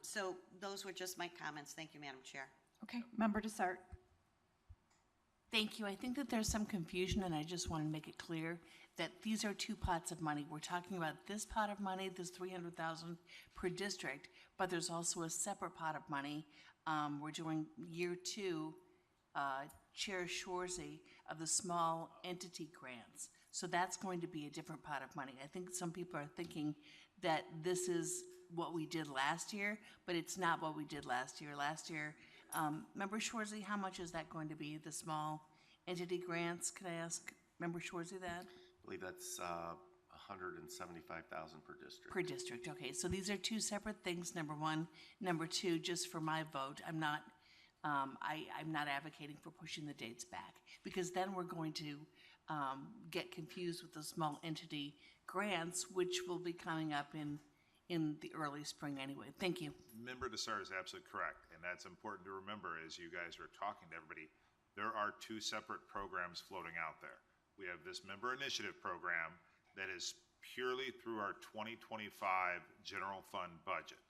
So those were just my comments. Thank you, Madam Chair. Okay, Member Desart. Thank you. I think that there's some confusion, and I just want to make it clear that these are 2 pots of money. We're talking about this pot of money, this $300,000 per district, but there's also a separate pot of money. We're doing year 2, Chair Shorzy, of the small entity grants. So that's going to be a different pot of money. I think some people are thinking that this is what we did last year, but it's not what we did last year. Last year, Member Shorzy, how much is that going to be, the small entity grants? Could I ask Member Shorzy that? I believe that's $175,000 per district. Per district, okay. So these are 2 separate things, number 1. Number 2, just for my vote, I'm not advocating for pushing the dates back, because then we're going to get confused with the small entity grants, which will be coming up in the early spring anyway. Thank you. Member Desart is absolutely correct, and that's important to remember as you guys are talking to everybody. There are 2 separate programs floating out there. We have this member initiative program that is purely through our 2025 general fund budget.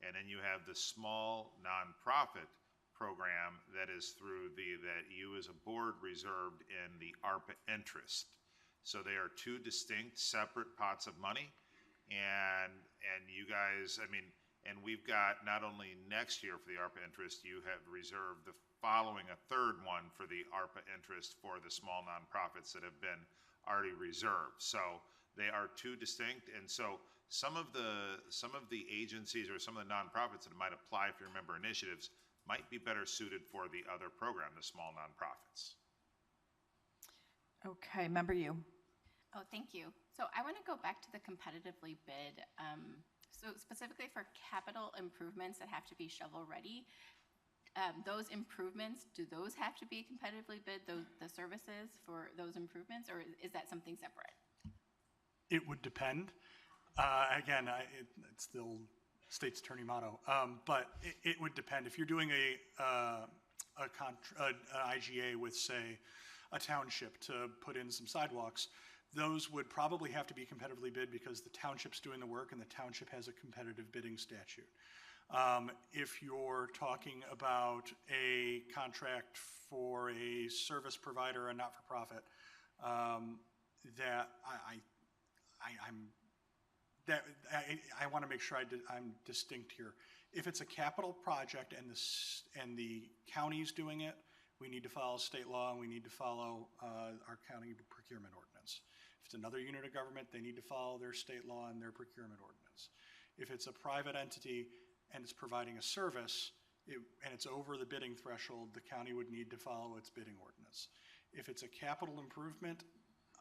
And then you have the small nonprofit program that is through that you as a board reserved in the ARPA interest. So they are 2 distinct separate pots of money. And you guys, and we've got not only next year for the ARPA interest, you have reserved the following a 3rd one for the ARPA interest for the small nonprofits that have been already reserved. So they are 2 distinct, and so some of the agencies or some of the nonprofits that might apply for your member initiatives might be better suited for the other program, the small nonprofits. Okay, Member U. Oh, thank you. So I want to go back to the competitively bid. So specifically for capital improvements that have to be shovel ready, those improvements, do those have to be competitively bid, the services for those improvements, or is that something separate? It would depend. Again, it's still state's attorney motto, but it would depend. If you're doing an IGA with, say, a township to put in some sidewalks, those would probably have to be competitively bid because the township's doing the work and the township has a competitive bidding statute. If you're talking about a contract for a service provider, a not-for-profit, that I want to make sure I'm distinct here. If it's a capital project and the county's doing it, we need to follow state law and we need to follow our county procurement ordinance. If it's another unit of government, they need to follow their state law and their procurement ordinance. If it's a private entity and it's providing a service and it's over the bidding threshold, the county would need to follow its bidding ordinance. If it's a capital improvement,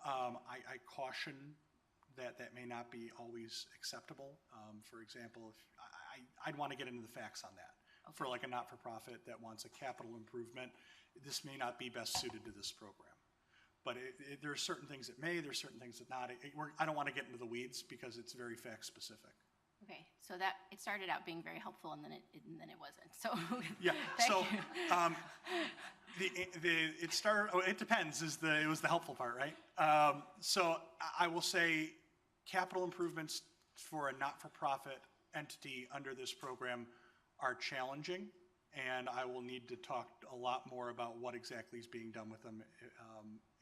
I caution that may not be always acceptable. For example, if I'd want to get into the facts on that. Okay. For like a not-for-profit that wants a capital improvement, this may not be best suited to this program. But there are certain things that may, there's certain things that not. I don't want to get into the weeds because it's very fact-specific. Okay, so that it started out being very helpful, and then it wasn't. So yeah. So it started. Oh, it depends. It was the helpful part, right? So I will say, capital improvements for a not-for-profit entity under this program are challenging, and I will need to talk a lot more about what exactly is being done with them,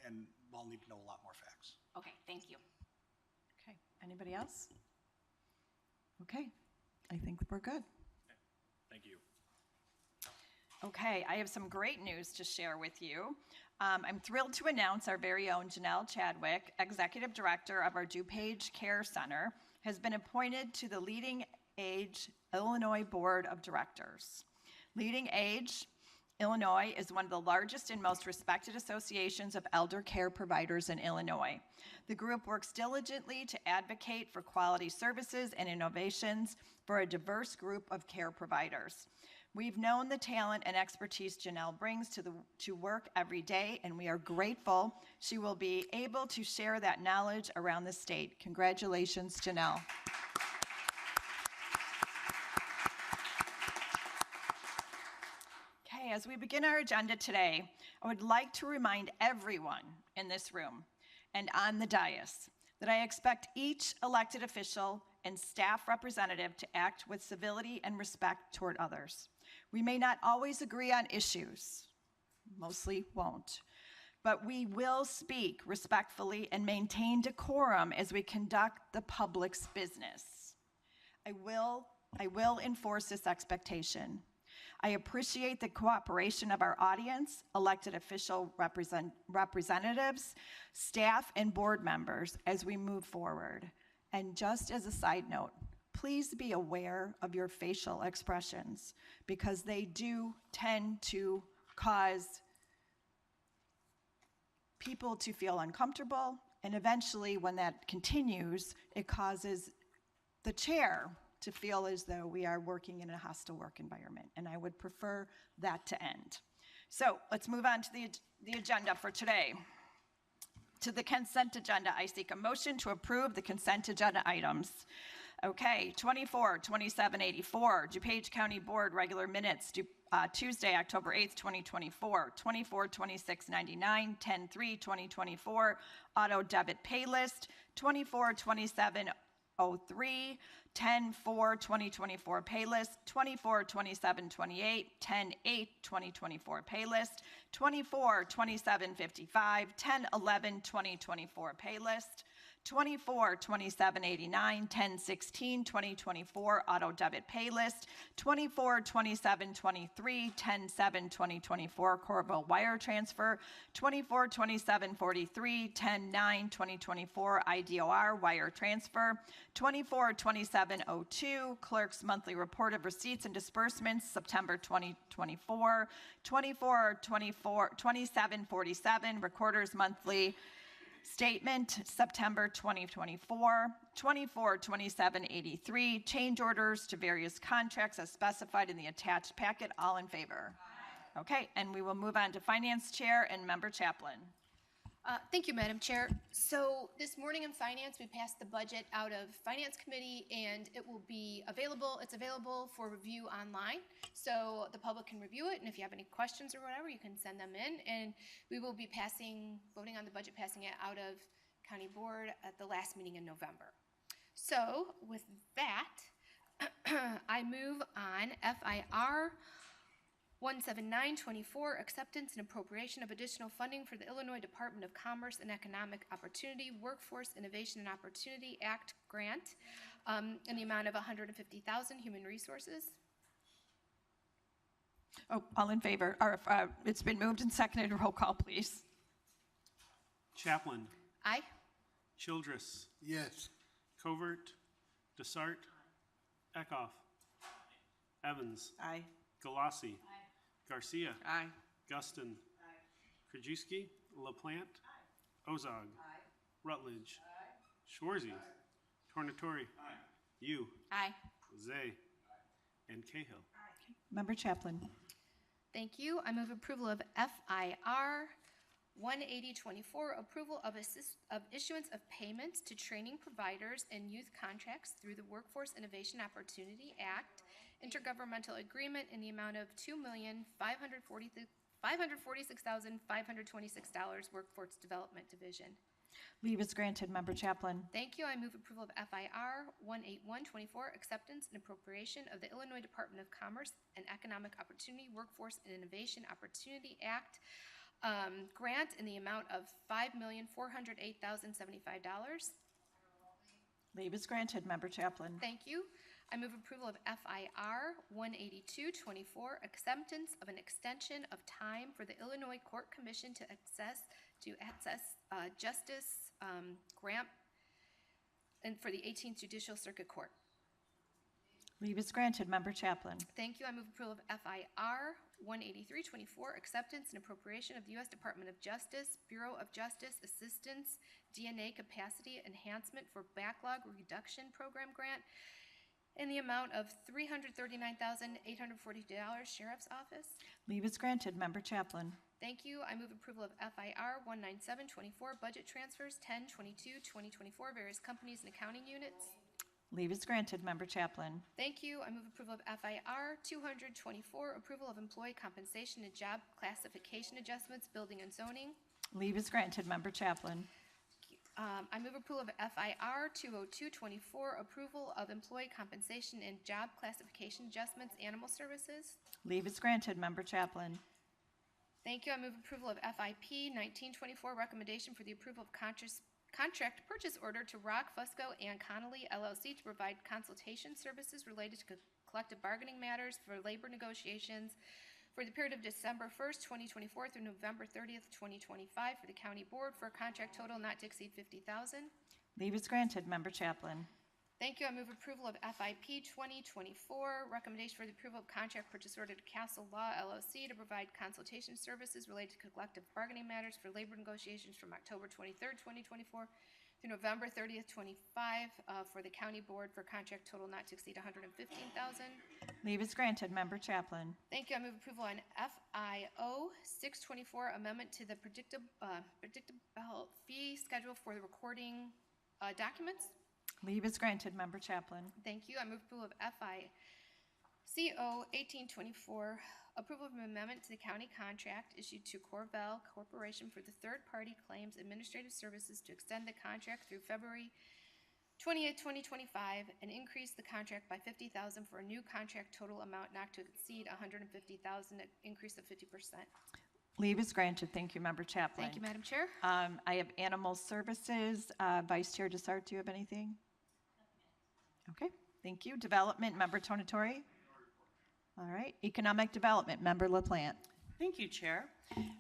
and I'll need to know a lot more facts. Okay, thank you. Okay, anybody else? Okay, I think we're good. Thank you. Okay, I have some great news to share with you. I'm thrilled to announce our very own Janelle Chadwick, Executive Director of our DuPage Care Center, has been appointed to the Leading Age Illinois Board of Directors. Leading Age Illinois is one of the largest and most respected associations of elder care providers in Illinois. The group works diligently to advocate for quality services and innovations for a diverse group of care providers. We've known the talent and expertise Janelle brings to work every day, and we are grateful she will be able to share that knowledge around the state. Congratulations, Janelle. Okay, as we begin our agenda today, I would like to remind everyone in this room and on the dais that I expect each elected official and staff representative to act with civility and respect toward others. We may not always agree on issues, mostly won't, but we will speak respectfully and maintain decorum as we conduct the public's business. I will enforce this expectation. I appreciate the cooperation of our audience, elected official representatives, staff, and board members as we move forward. And just as a side note, please be aware of your facial expressions because they do tend to cause people to feel uncomfortable, and eventually when that continues, it causes the chair to feel as though we are working in a hostile work environment, and I would prefer that to end. So let's move on to the agenda for today. To the consent agenda, I seek a motion to approve the consent agenda items. Okay, 24, 2784, DuPage County Board regular minutes, Tuesday, October 8th, 2024, 24, 2699, 10-3, 2024, auto debit pay list, 24, 2703, 10-4, 2024 pay list, 24, 2728, 10-8, 2024 pay list, 24, 2755, 10-11, 2024 pay list, 24, 2789, 10-16, 2024 auto debit pay list, 24, 2723, 10-7, 2024 Corville wire transfer, 24, 2743, 10-9, 2024 IDOR wire transfer, 24, 2702 clerk's monthly report of receipts and disbursements September 2024, 24, 2747 recorder's monthly statement, September 2024, 24, 2783, change orders to various contracts as specified in the attached packet. All in favor? Aye. Okay, and we will move on to Finance Chair and Member Chaplain. Thank you, Madam Chair. So this morning in Finance, we passed the budget out of Finance Committee, and it will be available. It's available for review online, so the public can review it. And if you have any questions or whatever, you can send them in. And we will be voting on the budget, passing it out of County Board at the last meeting in November. So with that, I move on FIR 17924, acceptance and appropriation of additional funding for the Illinois Department of Commerce and Economic Opportunity Workforce Innovation and Opportunity Act grant in the amount of $150,000, Human Resources. Oh, all in favor? Or it's been moved and seconded. Roll call, please. Chaplin. Aye. Childress. Yes. Covert. Desart. Eckhoff. Evans. Aye. Galassi. Garcia. Aye. Guston. Krajewski. LaPlante. Ozog. Rutledge. Schwarzy. Tornatore. You. Aye. Zay. And Cahill. Member Chaplin. Thank you. I move approval of FIR 18024, approval of issuance of payments to training providers and youth contracts through the Workforce Innovation Opportunity Act intergovernmental agreement in the amount of $2,546,526 Workforce Development Division. Leave is granted. Member Chaplin. Thank you. I move approval of FIR 18124, acceptance and appropriation of the Illinois Department of Commerce and Economic Opportunity Workforce and Innovation Opportunity Act grant in the amount of $5,408,075. Leave is granted. Member Chaplin. Thank you. I move approval of FIR 18224, acceptance of an extension of time for the Illinois Court Commission to access justice grant and for the 18th Judicial Circuit Court. Leave is granted. Member Chaplin. Thank you. I move approval of FIR 18324, acceptance and appropriation of the U.S. Department of Justice, Bureau of Justice Assistance, DNA Capacity Enhancement for Backlog Reduction Program grant in the amount of $339,840, Sheriff's Office. Leave is granted. Member Chaplin. Thank you. I move approval of FIR 19724, budget transfers 10/22/2024, various companies and accounting units. Leave is granted. Member Chaplin. Thank you. I move approval of FIR 224, approval of employee compensation and job classification adjustments, building and zoning. Leave is granted. Member Chaplin. I move approval of FIR 20224, approval of employee compensation and job classification adjustments, animal services. Leave is granted. Member Chaplin. Thank you. I move approval of FIP 1924, recommendation for the approval of contract purchase order to Rock, Fusco, and Connolly LLC to provide consultation services related to collective bargaining matters for labor negotiations for the period of December 1st, 2024 through November 30th, 2025 for the county board for a contract total not to exceed $50,000. Leave is granted. Member Chaplin. Thank you. I move approval of FIP 2024, recommendation for the approval of contract purchase order to Castle Law LLC to provide consultation services related to collective bargaining matters for labor negotiations from October 23rd, 2024 through November 30th, 25 for the county board for contract total not to exceed $115,000. Leave is granted. Member Chaplin. Thank you. I move approval on FIO 624, amendment to the predictable fee schedule for the recording documents. Leave is granted. Member Chaplin. Thank you. I move approval of FICO 1824, approval of an amendment to the county contract issued to Corvell Corporation for the third-party claims administrative services to extend the contract through February 28, 2025, and increase the contract by $50,000 for a new contract total amount not to exceed $150,000, an increase of 50%. Leave is granted. Thank you, Member Chaplin. Thank you, Madam Chair. I have Animal Services. Vice Chair Desart, do you have anything? Okay, thank you. Development, Member Tornatore. All right. Economic Development, Member LaPlante. Thank you, Chair.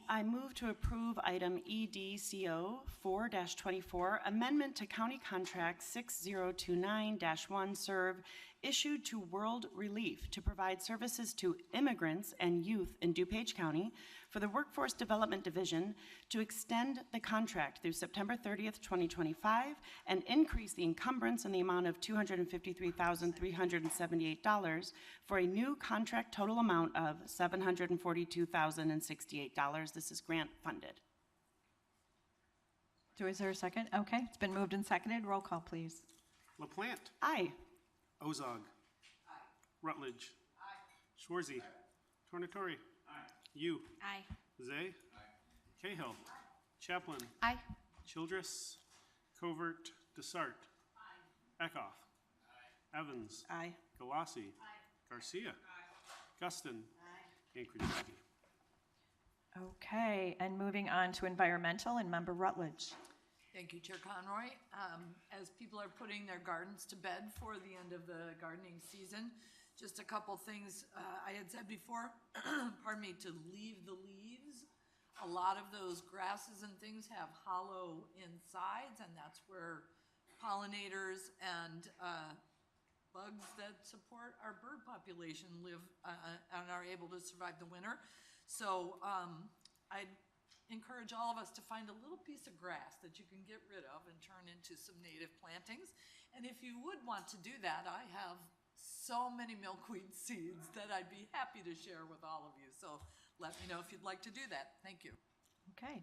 I move to approve item EDCO 4-24, amendment to County Contract 6029-1 serve issued to World Relief to provide services to immigrants and youth in DuPage County for the Workforce Development Division to extend the contract through September 30th, 2025 and increase the encumbrance in the amount of $253,378 for a new contract total amount of $742,068. This is grant funded. Is there a second? Okay, it's been moved and seconded. Roll call, please. LaPlante. Aye. Ozog. Aye. Rutledge. Aye. Schwarzy. Aye. Tornatore. Aye. You. Aye. Zay. Aye. Cahill. Aye. Chaplin. Aye. Childress. Covert. Desart. Aye. Eckhoff. Aye. Evans. Aye. Galassi. Aye. Garcia. Aye. Guston. Aye. and Krajewski. Okay, and moving on to environmental and Member Rutledge. Thank you, Chair Conroy. As people are putting their gardens to bed for the end of the gardening season, just a couple things I had said before, pardon me, to leave the leaves. A lot of those grasses and things have hollow insides, and that's where pollinators and bugs that support our bird population live and are able to survive the winter. So I'd encourage all of us to find a little piece of grass that you can get rid of and turn into some native plantings. And if you would want to do that, I have so many milkweed seeds that I'd be happy to share with all of you. So let me know if you'd like to do that. Thank you. Okay.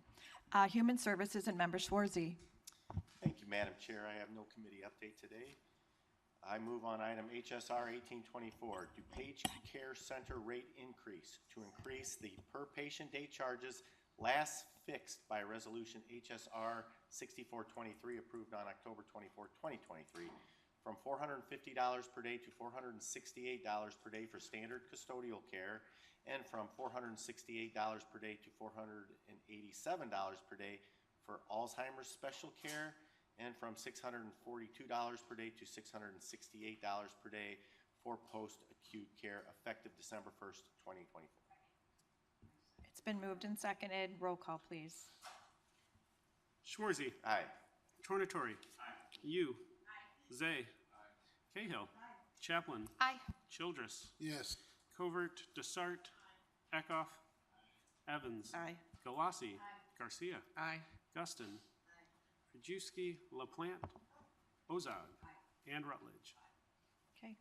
Human Services and Member Schwarzy. Thank you, Madam Chair. I have no committee update today. I move on item HSR 1824, DuPage Care Center rate increase to increase the per patient day charges last fixed by resolution HSR 6423 approved on October 24, 2023 from $450 per day to $468 per day for standard custodial care and from $468 per day to $487 per day for Alzheimer's special care and from $642 per day to $668 per day for post-acute care effective December 1st, 2024. It's been moved and seconded. Roll call, please. Schwarzy. Aye. Tornatori. Aye. You. Aye. Zay. Aye. Cahill. Aye. Chaplin. Aye. Childress. Yes. Covert. Desart. Eckhoff. Aye. Evans. Aye. Galassi. Aye. Garcia. Aye. Guston. Krajewski. LaPlante. Ozog. And Rutledge. Okay.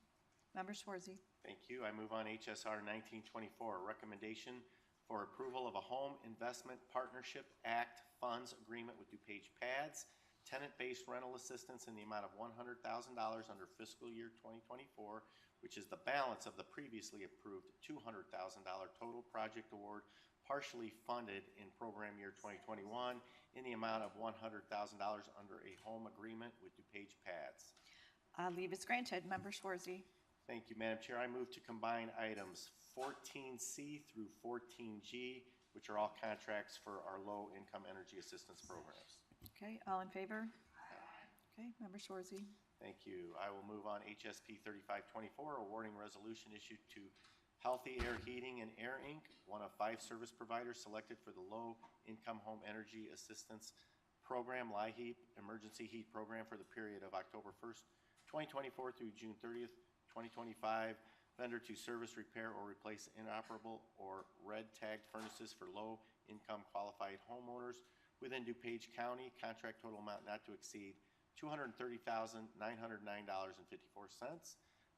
Member Schwarzy. Thank you. I move on HSR 1924, recommendation for approval of a Home Investment Partnership Act funds agreement with DuPage PADS, tenant-based rental assistance in the amount of $100,000 under fiscal year 2024, which is the balance of the previously approved $200,000 total project award partially funded in program year 2021 in the amount of $100,000 under a home agreement with DuPage PADS. Leave is granted. Member Schwarzy. Thank you, Madam Chair. I move to combine items 14C through 14G, which are all contracts for our low-income energy assistance programs. Okay, all in favor? Okay, Member Schwarzy. Thank you. I will move on HSP 3524, awarding resolution issued to Healthy Air Heating and Air Inc., one of 5 service providers selected for the low-income home energy assistance program, LIHEAP Emergency Heat Program for the period of October 1st, 2024 through June 30th, 2025. Vendor to service, repair, or replace inoperable or red-tagged furnaces for low-income qualified homeowners within DuPage County. Contract total amount not to exceed $230,909.54.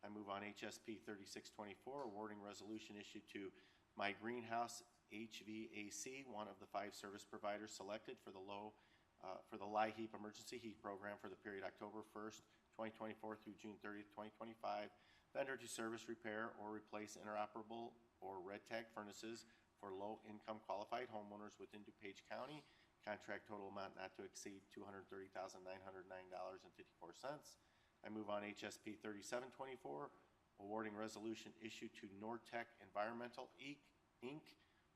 I move on HSP 3624, awarding resolution issued to My Greenhouse HVAC, one of the 5 service providers selected for the LIHEAP Emergency Heat Program for the period October 1st, 2024 through June 30th, 2025. Vendor to service, repair, or replace inoperable or red-tag furnaces for low-income qualified homeowners within DuPage County. Contract total amount not to exceed $230,909.54. I move on HSP 3724, awarding resolution issued to Nortec Environmental Inc.,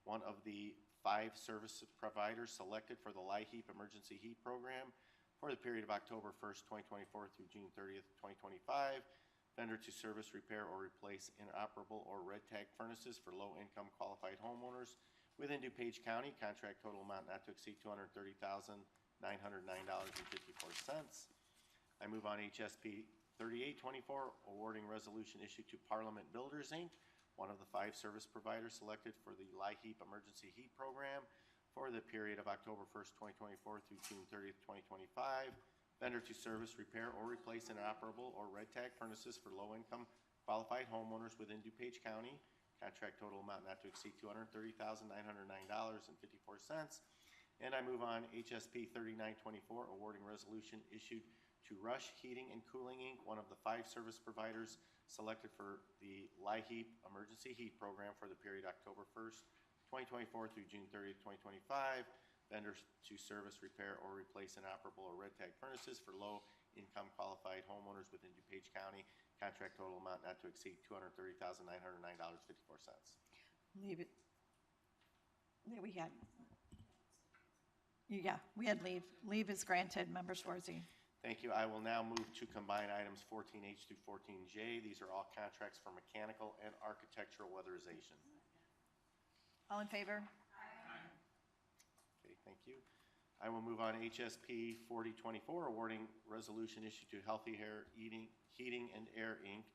one of the 5 service providers selected for the LIHEAP Emergency Heat Program for the period of October 1st, 2024 through June 30th, 2025. Vendor to service, repair, or replace inoperable or red-tag furnaces for low-income qualified homeowners within DuPage County. Contract total amount not to exceed $230,909.54. I move on HSP 3824, awarding resolution issued to Parliament Builders, Inc., one of the 5 service providers selected for the LIHEAP Emergency Heat Program for the period of October 1st, 2024 through June 30th, 2025. Vendor to service, repair, or replace inoperable or red-tag furnaces for low-income qualified homeowners within DuPage County. Contract total amount not to exceed $230,909.54. And I move on HSP 3924, awarding resolution issued to Rush Heating and Cooling, Inc., one of the 5 service providers selected for the LIHEAP Emergency Heat Program for the period October 1st, 2024 through June 30th, 2025. Vendors to service, repair, or replace inoperable or red-tag furnaces for low-income qualified homeowners within DuPage County. Contract total amount not to exceed $230,909.54. Leave it. Yeah, we had leave. Leave is granted, Member Schwarzy. Thank you. I will now move to combine items 14H through 14J. These are all contracts for mechanical and architectural weatherization. All in favor? Okay, thank you. I will move on HSP 4024, awarding resolution issued to Healthy Hair Heating and Air, Inc.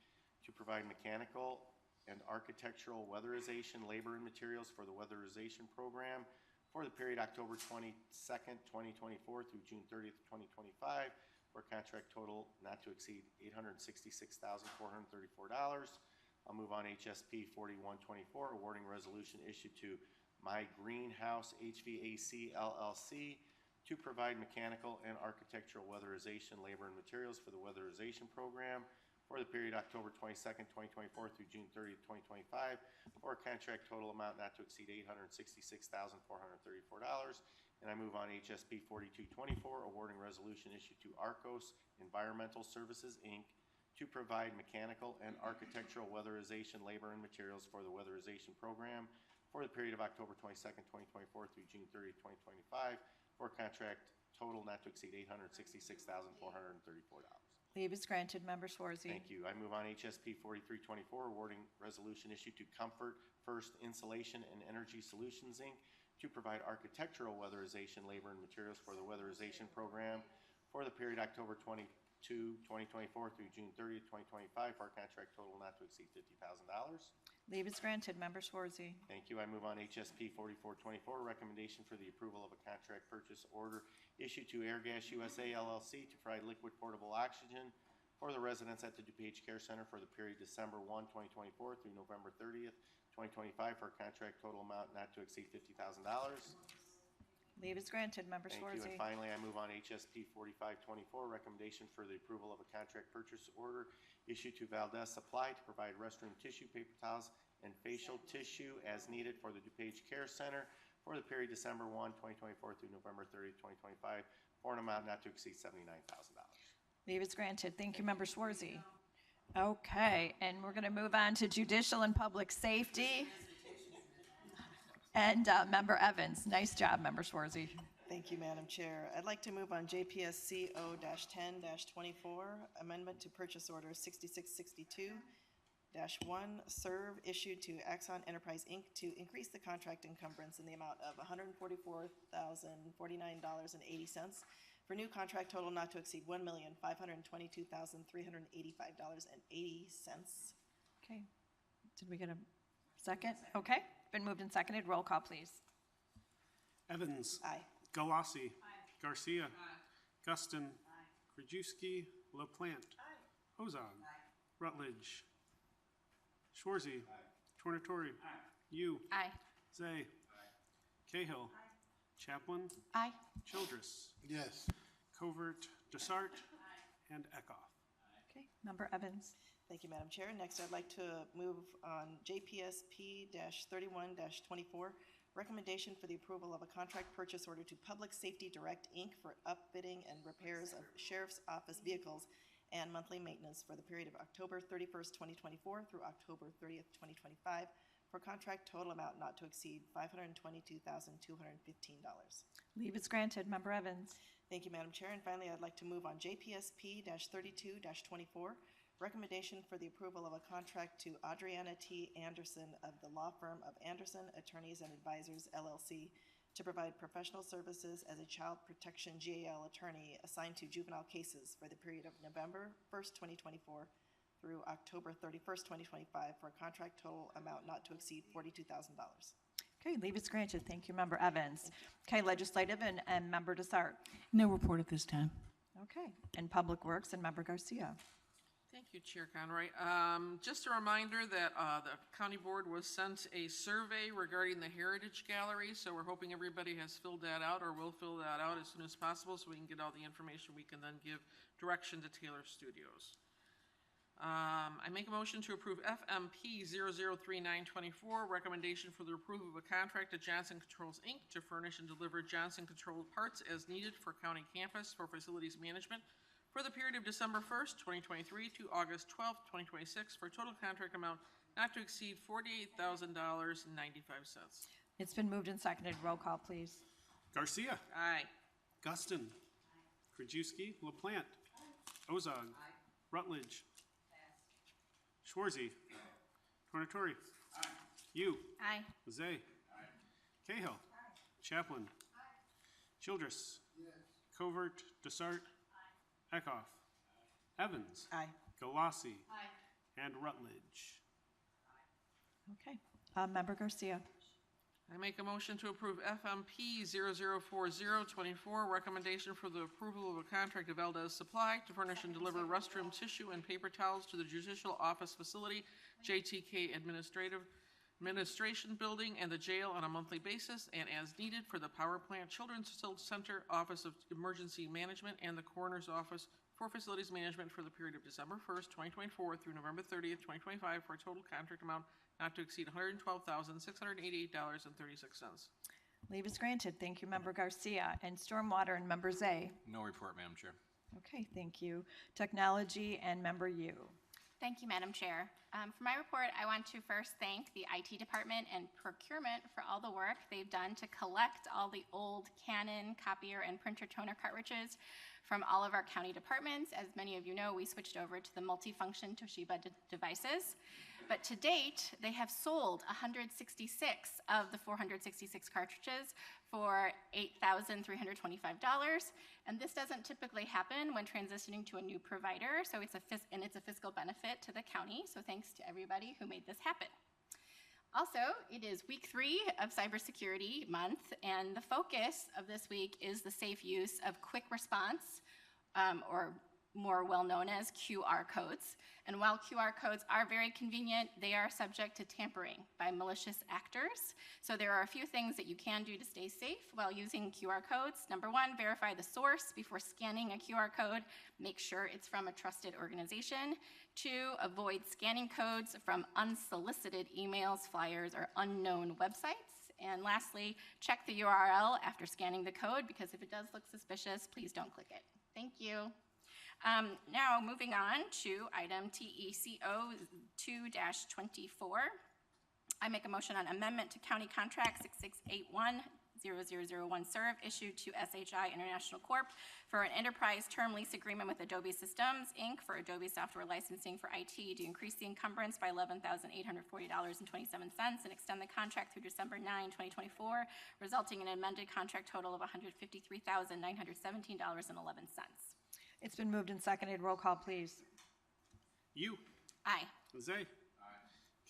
to provide mechanical and architectural weatherization, labor and materials for the weatherization program for the period October 22nd, 2024 through June 30th, 2025, for a contract total not to exceed $866,434. I'll move on HSP 4124, awarding resolution issued to My Greenhouse HVAC LLC to provide mechanical and architectural weatherization, labor and materials for the weatherization program for the period October 22nd, 2024 through June 30th, 2025, for a contract total amount not to exceed $866,434. And I move on HSP 4224, awarding resolution issued to Arcos Environmental Services, Inc. to provide mechanical and architectural weatherization, labor and materials for the weatherization program for the period of October 22nd, 2024 through June 30th, 2025, for a contract total not to exceed $866,434. Leave is granted, Member Schwarzy. Thank you. I move on HSP 4324, awarding resolution issued to Comfort First Insulation and Energy Solutions, Inc. to provide architectural weatherization, labor and materials for the weatherization program for the period October 22, 2024 through June 30th, 2025, for a contract total not to exceed $50,000. Leave is granted, Member Schwarzy. Thank you. I move on HSP 4424, recommendation for the approval of a contract purchase order issued to Airgas USA LLC to provide liquid portable oxygen for the residents at the DuPage Care Center for the period December 1, 2024 through November 30th, 2025, for a contract total amount not to exceed $50,000. Leave is granted, Member Thank Schwarzy. you. And finally, I move on HSP 4524, recommendation for the approval of a contract purchase order issued to Valdez Supply to provide restroom tissue, paper towels, and facial tissue as needed for the DuPage Care Center for the period December 1, 2024 through November 30, 2025, for an amount not to exceed $79,000. Leave is granted. Thank you, Member Schwarzy. Okay, and we're going to move on to Judicial and Public Safety. And Member Evans. Nice job, Member Schwarzy. Thank you, Madam Chair. I'd like to move on JPSC 0-10-24, amendment to purchase order 6662-1, serve issued to Axon Enterprise, Inc. to increase the contract encumbrance in the amount of $144,049.80 for new contract total not to exceed $1,522,385.80. Okay. Did we get a second? Okay. Been moved and seconded. Roll call, please. Evans. Aye. Galassi. Garcia. Guston. Krajewski. LaPlante. Ozog. Rutledge. Schwarzy. Tornatori. You. Aye. Zay. Cahill. Chaplin. Aye. Childress. Yes. Covert. Desart. And Eckhoff. Okay. Member Evans. Thank you, Madam Chair. Next, I'd like to move on JPSP-31-24, recommendation for the approval of a contract purchase order to Public Safety Direct, Inc. for upfitting and repairs of Sheriff's Office vehicles and monthly maintenance for the period of October 31st, 2024 through October 30th, 2025, for contract total amount not to exceed $522,215. Leave is granted. Member Evans. Thank you, Madam Chair. And finally, I'd like to move on JPSP-32-24, recommendation for the approval of a contract to Adriana T. Anderson of the law firm of Anderson Attorneys and Advisors, LLC, to provide professional services as a child protection GAL attorney assigned to juvenile cases for the period of November 1st, 2024 through October 31st, 2025, for a contract total amount not to exceed $42,000. Okay, leave is granted. Thank you, Member Evans. Okay, Legislative and Member Desart. No report at this time. Okay, and Public Works and Member Garcia. Thank you, Chair Conroy. Just a reminder that the county board was sent a survey regarding the Heritage Gallery, so we're hoping everybody has filled that out or will fill that out as soon as possible so we can get all the information we can then give direction to Taylor Studios. I make a motion to approve FMP 003924, recommendation for the approval of a contract to Johnson Controls, Inc. to furnish and deliver Johnson controlled parts as needed for county campus for facilities management for the period of December 1st, 2023 to August 12th, 2026, for a total contract amount not to exceed $48,000.95. It's been moved and seconded. Roll call, please. Garcia. Aye. Guston. Krajewski. LaPlante. Ozog. Rutledge. Schwarzy. Tornatori. You. Aye. Zay. Cahill. Chaplin. Childress. Covert. Desart. Eckhoff. Evans. Aye. Galassi. And Rutledge. Okay. Member Garcia. I make a motion to approve FMP 004024, recommendation for the approval of a contract of Valdez Supply to furnish and deliver restroom tissue and paper towels to the Judicial Office Facility, JTK Administration Building, and the jail on a monthly basis and as needed for the Power Plant Children's Center, Office of Emergency Management, and the Coroner's Office for Facilities Management for the period of December 1st, 2024 through November 30th, 2025, for a total contract amount not to exceed $112,688.36. Leave is granted. Thank you, Member Garcia. And Stormwater and Member Zay. No report, Madam Chair. Okay, thank you. Technology and Member Yu. Thank you, Madam Chair. For my report, I want to first thank the IT department and procurement for all the work they've done to collect all the old Canon copier and printer toner cartridges from all of our county departments. As many of you know, we switched over to the multifunction Toshiba devices. But to date, they have sold 166 of the 466 cartridges for $8,325. And this doesn't typically happen when transitioning to a new provider, so it's a fiscal benefit to the county. So thanks to everybody who made this happen. Also, it is week 3 of Cybersecurity Month, and the focus of this week is the safe use of quick response, or more well known as QR codes. And while QR codes are very convenient, they are subject to tampering by malicious actors. So there are a few things that you can do to stay safe while using QR codes. Number 1, verify the source before scanning a QR code. Make sure it's from a trusted organization. 2, avoid scanning codes from unsolicited emails, flyers, or unknown websites. And lastly, check the URL after scanning the code, because if it does look suspicious, please don't click it. Thank you. Now, moving on to item TECO 2-24. I make a motion on amendment to County Contract 6681-0001 serve issued to SHI International Corp. for an enterprise term lease agreement with Adobe Systems, Inc. for Adobe software licensing for IT to increase the encumbrance by $11,840.27 and extend the contract through December 9, 2024, resulting in an amended contract total of $153,917.11. It's been moved and seconded. Roll call, please. You. Aye. Zay. Aye.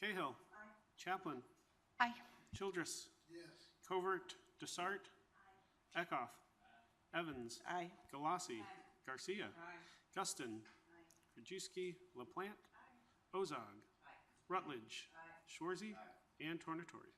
Cahill. Aye. Chaplin. Aye. Childress. Yes. Covert. Desart. Aye. Eckhoff. Aye. Evans. Aye. Galassi. Aye. Garcia. Aye. Guston. Aye. Krajewski. LaPlante. Aye. Ozog. Aye. Rutledge. Aye. Schwarzy. Aye. And Tornatori.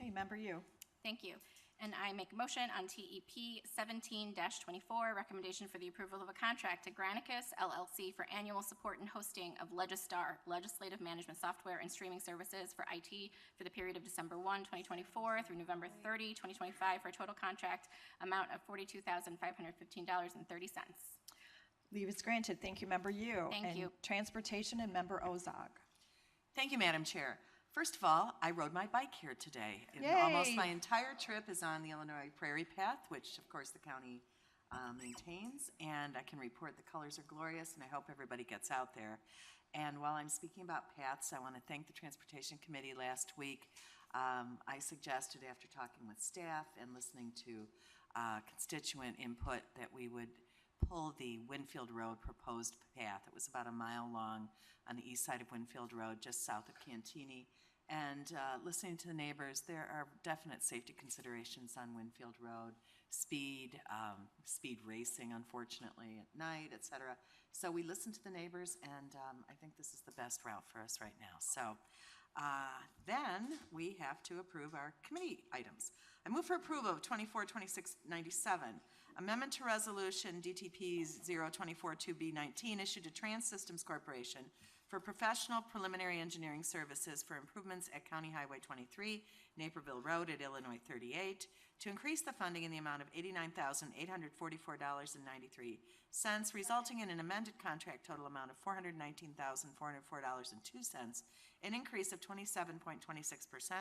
Okay, Member Yu. Thank you. And I make a motion on TEP 17-24, recommendation for the approval of a contract to Granicus LLC for annual support and hosting of Legistar, legislative management software and streaming services for IT for the period of December 1, 2024 through November 30, 2025 for a total contract amount of $42,515.30. Leave is granted. Thank you, Member Yu. Thank you. Transportation and Member Ozog. Thank you, Madam Chair. First of all, I rode my bike here today. Yay. Almost my entire trip is on the Illinois Prairie Path, which of course the county maintains, and I can report the colors are glorious, and I hope everybody gets out there. And while I'm speaking about paths, I want to thank the Transportation Committee last week. I suggested, after talking with staff and listening to constituent input, that we would pull the Winfield Road proposed path. It was about a mile long on the east side of Winfield Road, just south of Cantini. And listening to the neighbors, there are definite safety considerations on Winfield Road, speed racing, unfortunately, at night, et cetera. So we listened to the neighbors, and I think this is the best route for us right now. So then we have to approve our committee items. I move for approval of 242697, amendment to resolution DTP 0242B19 issued to Trans Systems Corporation for professional preliminary engineering services for improvements at County Highway 23, Naperville Road at Illinois 38, to increase the funding in the amount of $89,844.93, resulting in an amended contract total amount of $419,404.02, an increase of 27.26%,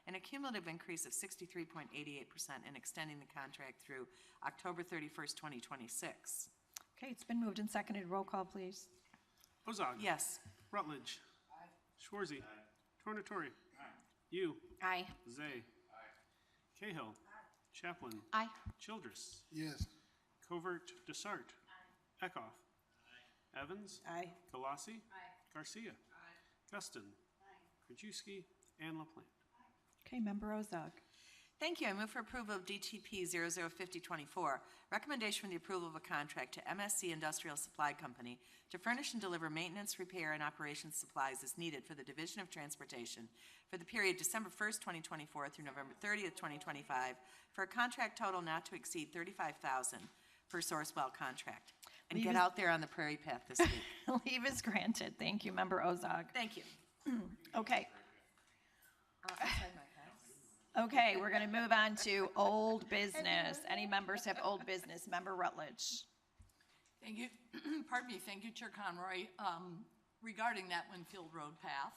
and a cumulative increase of 63.88%, and extending the contract through October 31st, 2026. Okay, it's been moved and seconded. Roll call, please. Ozog. Yes. Rutledge. Schwarzy. Tornatori. You. Aye. Zay. Cahill. Chaplin. Aye. Childress. Yes. Covert. Desart. Eckhoff. Evans. Aye. Galasi. Garcia. Guston. Krajewski. And LaPlante. Okay, Member Ozog. Thank you. I move for approval of DTP 005024, recommendation for the approval of a contract to MSC Industrial Supply Company to furnish and deliver maintenance, repair, and operations supplies as needed for the Division of Transportation for the period December 1st, 2024 through November 30th, 2025, for a contract total not to exceed $35,000 per Sourcewell contract. And Leave get is- out there on the prairie path this week. Leave is granted. Thank you, Member Ozog. Thank you. Okay. Okay, we're going to move on to old business. Any members have old business? Member Rutledge. Thank you. Pardon me. Thank you, Chair Conroy. Regarding that Winfield Road path,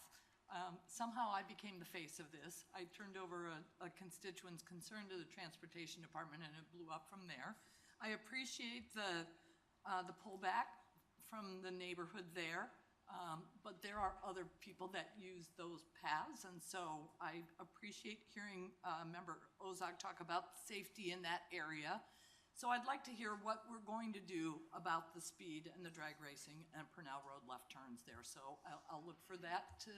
somehow I became the face of this. I turned over a constituent's concern to the Transportation Department, and it blew up from there. I appreciate the pullback from the neighborhood there, but there are other people that use those paths, and so I appreciate hearing Member Ozog talk about safety in that area. So I'd like to hear what we're going to do about the speed and the drag racing and Purnell Road left turns there. So I'll look for that to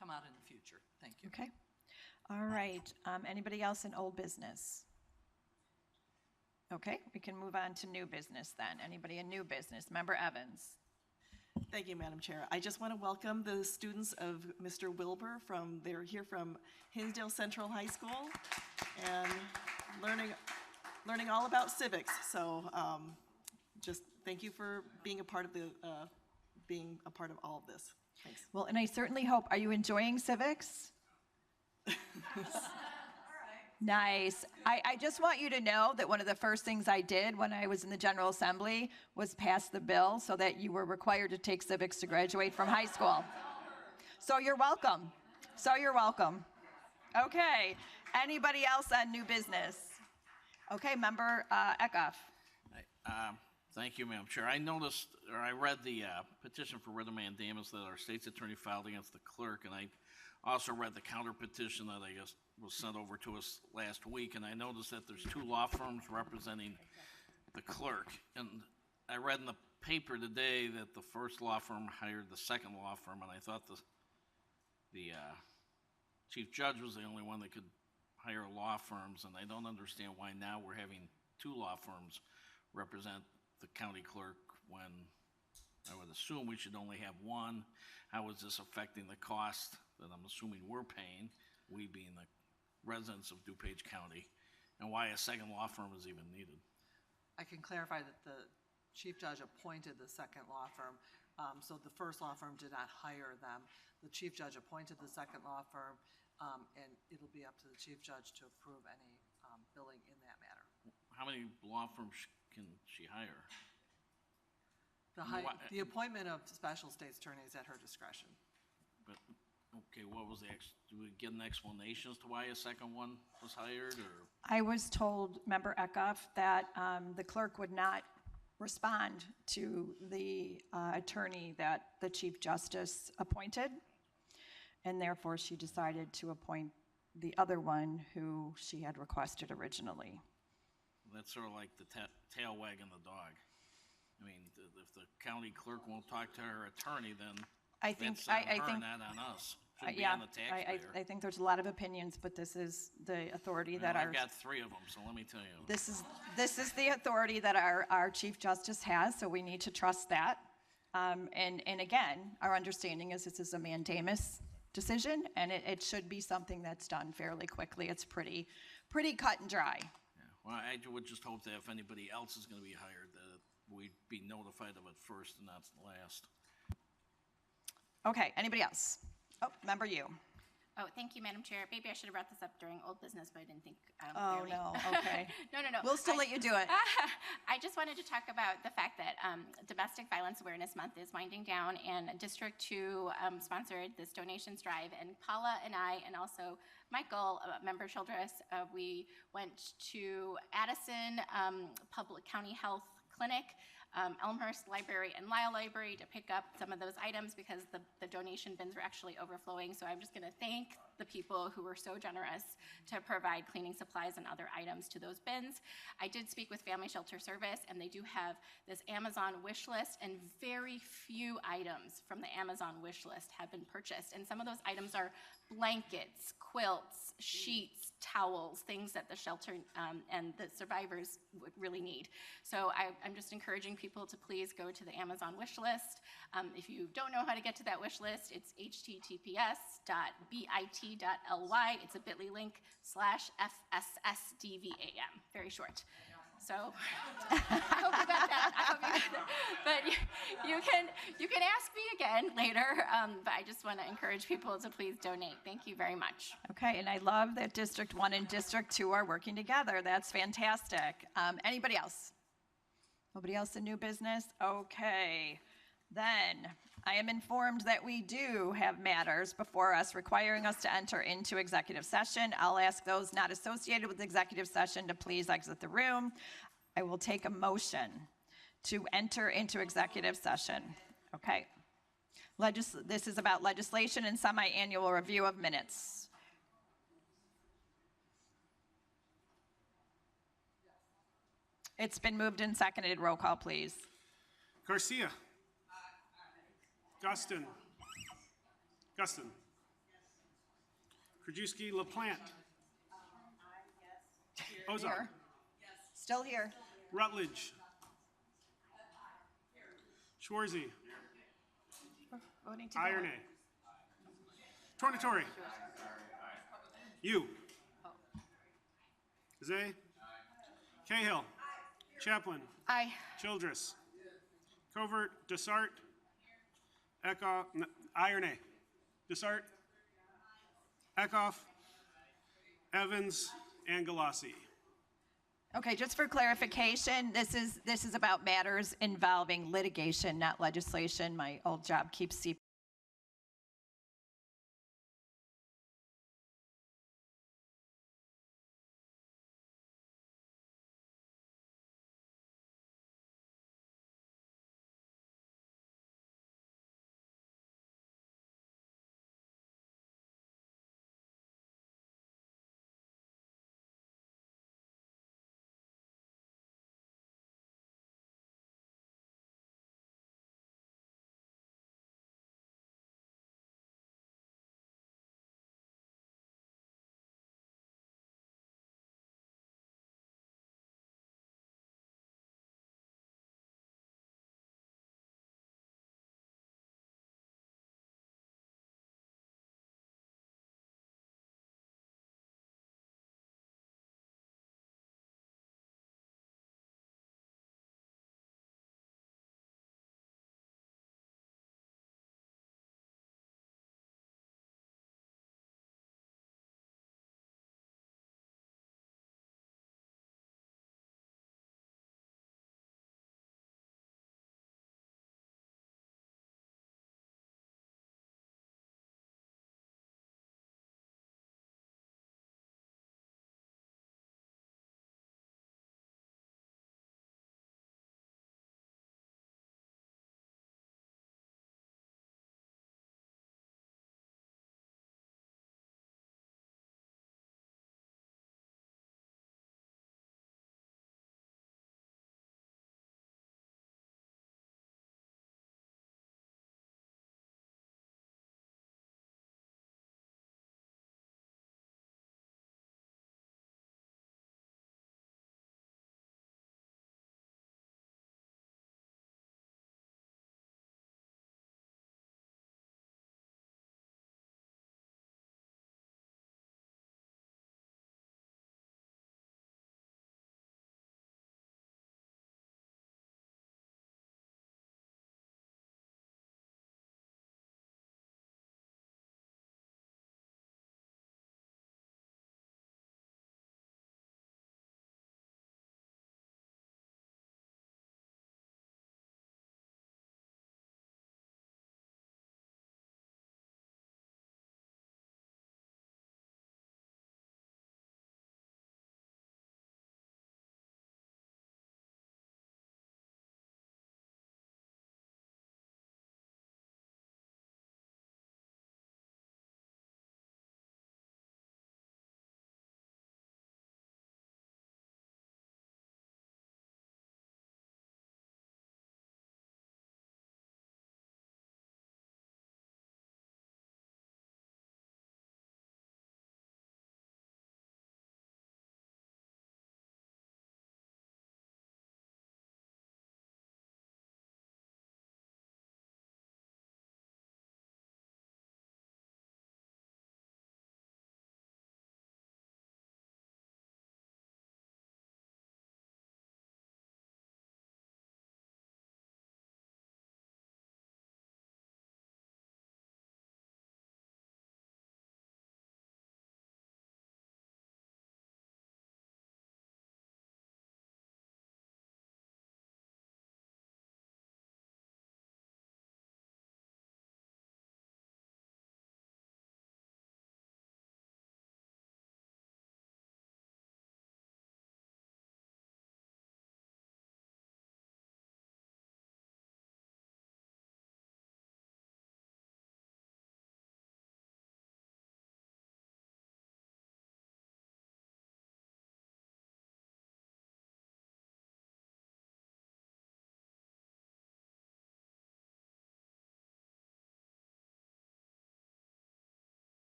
come out in the future. Thank you. Okay. All right. Anybody else in old business? Okay, we can move on to new business then. Anybody in new business? Member Evans. Thank you, Madam Chair. I just want to welcome the students of Mr. Wilbur they're here from Hinsdale Central High School and learning all about civics. So just thank you for being a part of all of this. Thanks. Well, and I certainly hope, are you enjoying civics? Nice. I just want you to know that one of the first things I did when I was in the General Assembly was pass the bill so that you were required to take civics to graduate from high school. So you're welcome. Okay. Anybody else on new business? Okay, Member Eckhoff. Thank you, Madam Chair. I noticed, or I read the petition for writ of mandamus that our state's attorney filed against the clerk, and I also read the counter petition that I guess was sent over to us last week, and I noticed that there's two law firms representing the clerk. And I read in the paper today that the first law firm hired the second law firm, and I thought the chief judge was the only one that could hire law firms, and I don't understand why now we're having two law firms represent the county clerk when I would assume we should only have one. How is this affecting the cost that I'm assuming we're paying, we being the residents of DuPage County, and why a second law firm is even needed? I can clarify that the chief judge appointed the second law firm, so the first law firm did not hire them. The chief judge appointed the second law firm, and it'll be up to the chief judge to approve any billing in that matter. How many law firms can she hire? The appointment of special state's attorneys at her discretion. But, okay, what was do we get an explanation as to why a second one was hired, or? I was told, Member Eckhoff, that the clerk would not respond to the attorney that the Chief Justice appointed, and therefore she decided to appoint the other one who she had requested originally. That's sort of like the tail wagging the dog. I mean, if the county clerk won't talk to her attorney, then that's on her, not on us. Should be on the taxpayer. I think there's a lot of opinions, but this is the authority that I've got three of them, so let me tell you. This is the authority that our Chief Justice has, so we need to trust that. And again, our understanding is this is a mandamus decision, and it should be something that's done fairly quickly. It's pretty cut and dry. Yeah. Well, I would just hope that if anybody else is going to be hired, that we'd be notified of it first and not last. Okay, anybody else? Oh, member you. Oh, thank you, Madam Chair. Maybe I should have brought this up during old business, but I didn't think. Oh, clearly. no, okay. No. We'll still let you do it. I just wanted to talk about the fact that Domestic Violence Awareness Month is winding down, and District 2 sponsored this donations drive. And Paula and I, and also Michael, Member Childress, we went to Addison Public County Health Clinic, Elmhurst Library, and Lyle Library to pick up some of those items because the donation bins were actually overflowing. So I'm just going to thank the people who were so generous to provide cleaning supplies and other items to those bins. I did speak with Family Shelter Service, and they do have this Amazon wish list, and very few items from the Amazon wish list have been purchased. And some of those items are blankets, quilts, sheets, towels, things that the shelter and the survivors would really need. So I'm just encouraging people to please go to the Amazon wish list. If you don't know how to get to that wish list, it's https:/bit.ly. It's a bit.ly link /FSSDVAM. Very short. So I hope you got that. But you can ask me again later. But I just want to encourage people to please donate. Thank you very much. Okay, and I love that District 1 and District 2 are working together. That's fantastic. Anybody else? Nobody else in new business? Okay. Then I am informed that we do have matters before us requiring us to enter into executive session. I'll ask those not associated with executive session to please exit the room. I will take a motion to enter into executive session. Okay. This is about legislation and semi-annual review of minutes. It's been moved and seconded. Roll call, please. Garcia. Guston. Krajewski, LaPlante. Ozark. Here. Still here. Rutledge. Schwarzy. Voting to Irene. Tornatori. You. Zay. Cahill. Chaplin. Aye. Childress. Covert. Desart. Eckhoff. Irene. Desart. Eckhoff. Evans. And Galassi. Okay, just for clarification, this is about matters involving litigation, not legislation. My old job keeps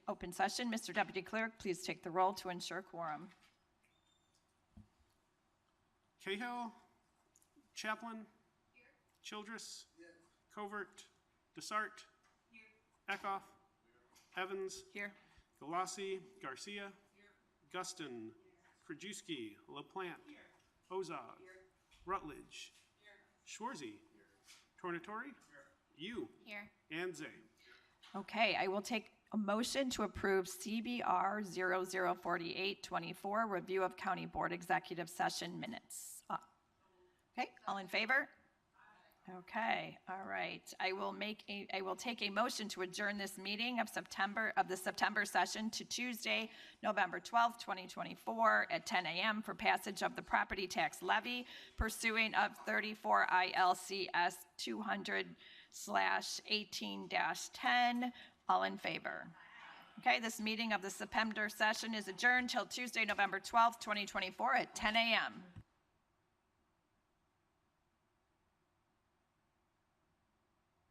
open session. Mr. Deputy Clerk, please take the roll to ensure quorum. Cahill. Chaplin. Childress. Covert. Desart. Eckhoff. Evans. Here. Galassi. Garcia. Guston. Krajewski. LaPlante. Ozog. Rutledge. Schwarzy. Tornatori. You. Here. And Zay. Okay, I will take a motion to approve CBR 004824, review of County Board Executive Session minutes. Okay, all in favor? Okay, all right. I will take a motion to adjourn this meeting of the September session to Tuesday, November 12th, 2024 at 10 a.m. for passage of the property tax levy pursuing of 34 ILCS 200/18-10. All in favor? Okay, this meeting of the September session is adjourned till Tuesday, November 12th, 2024 at 10 a.m.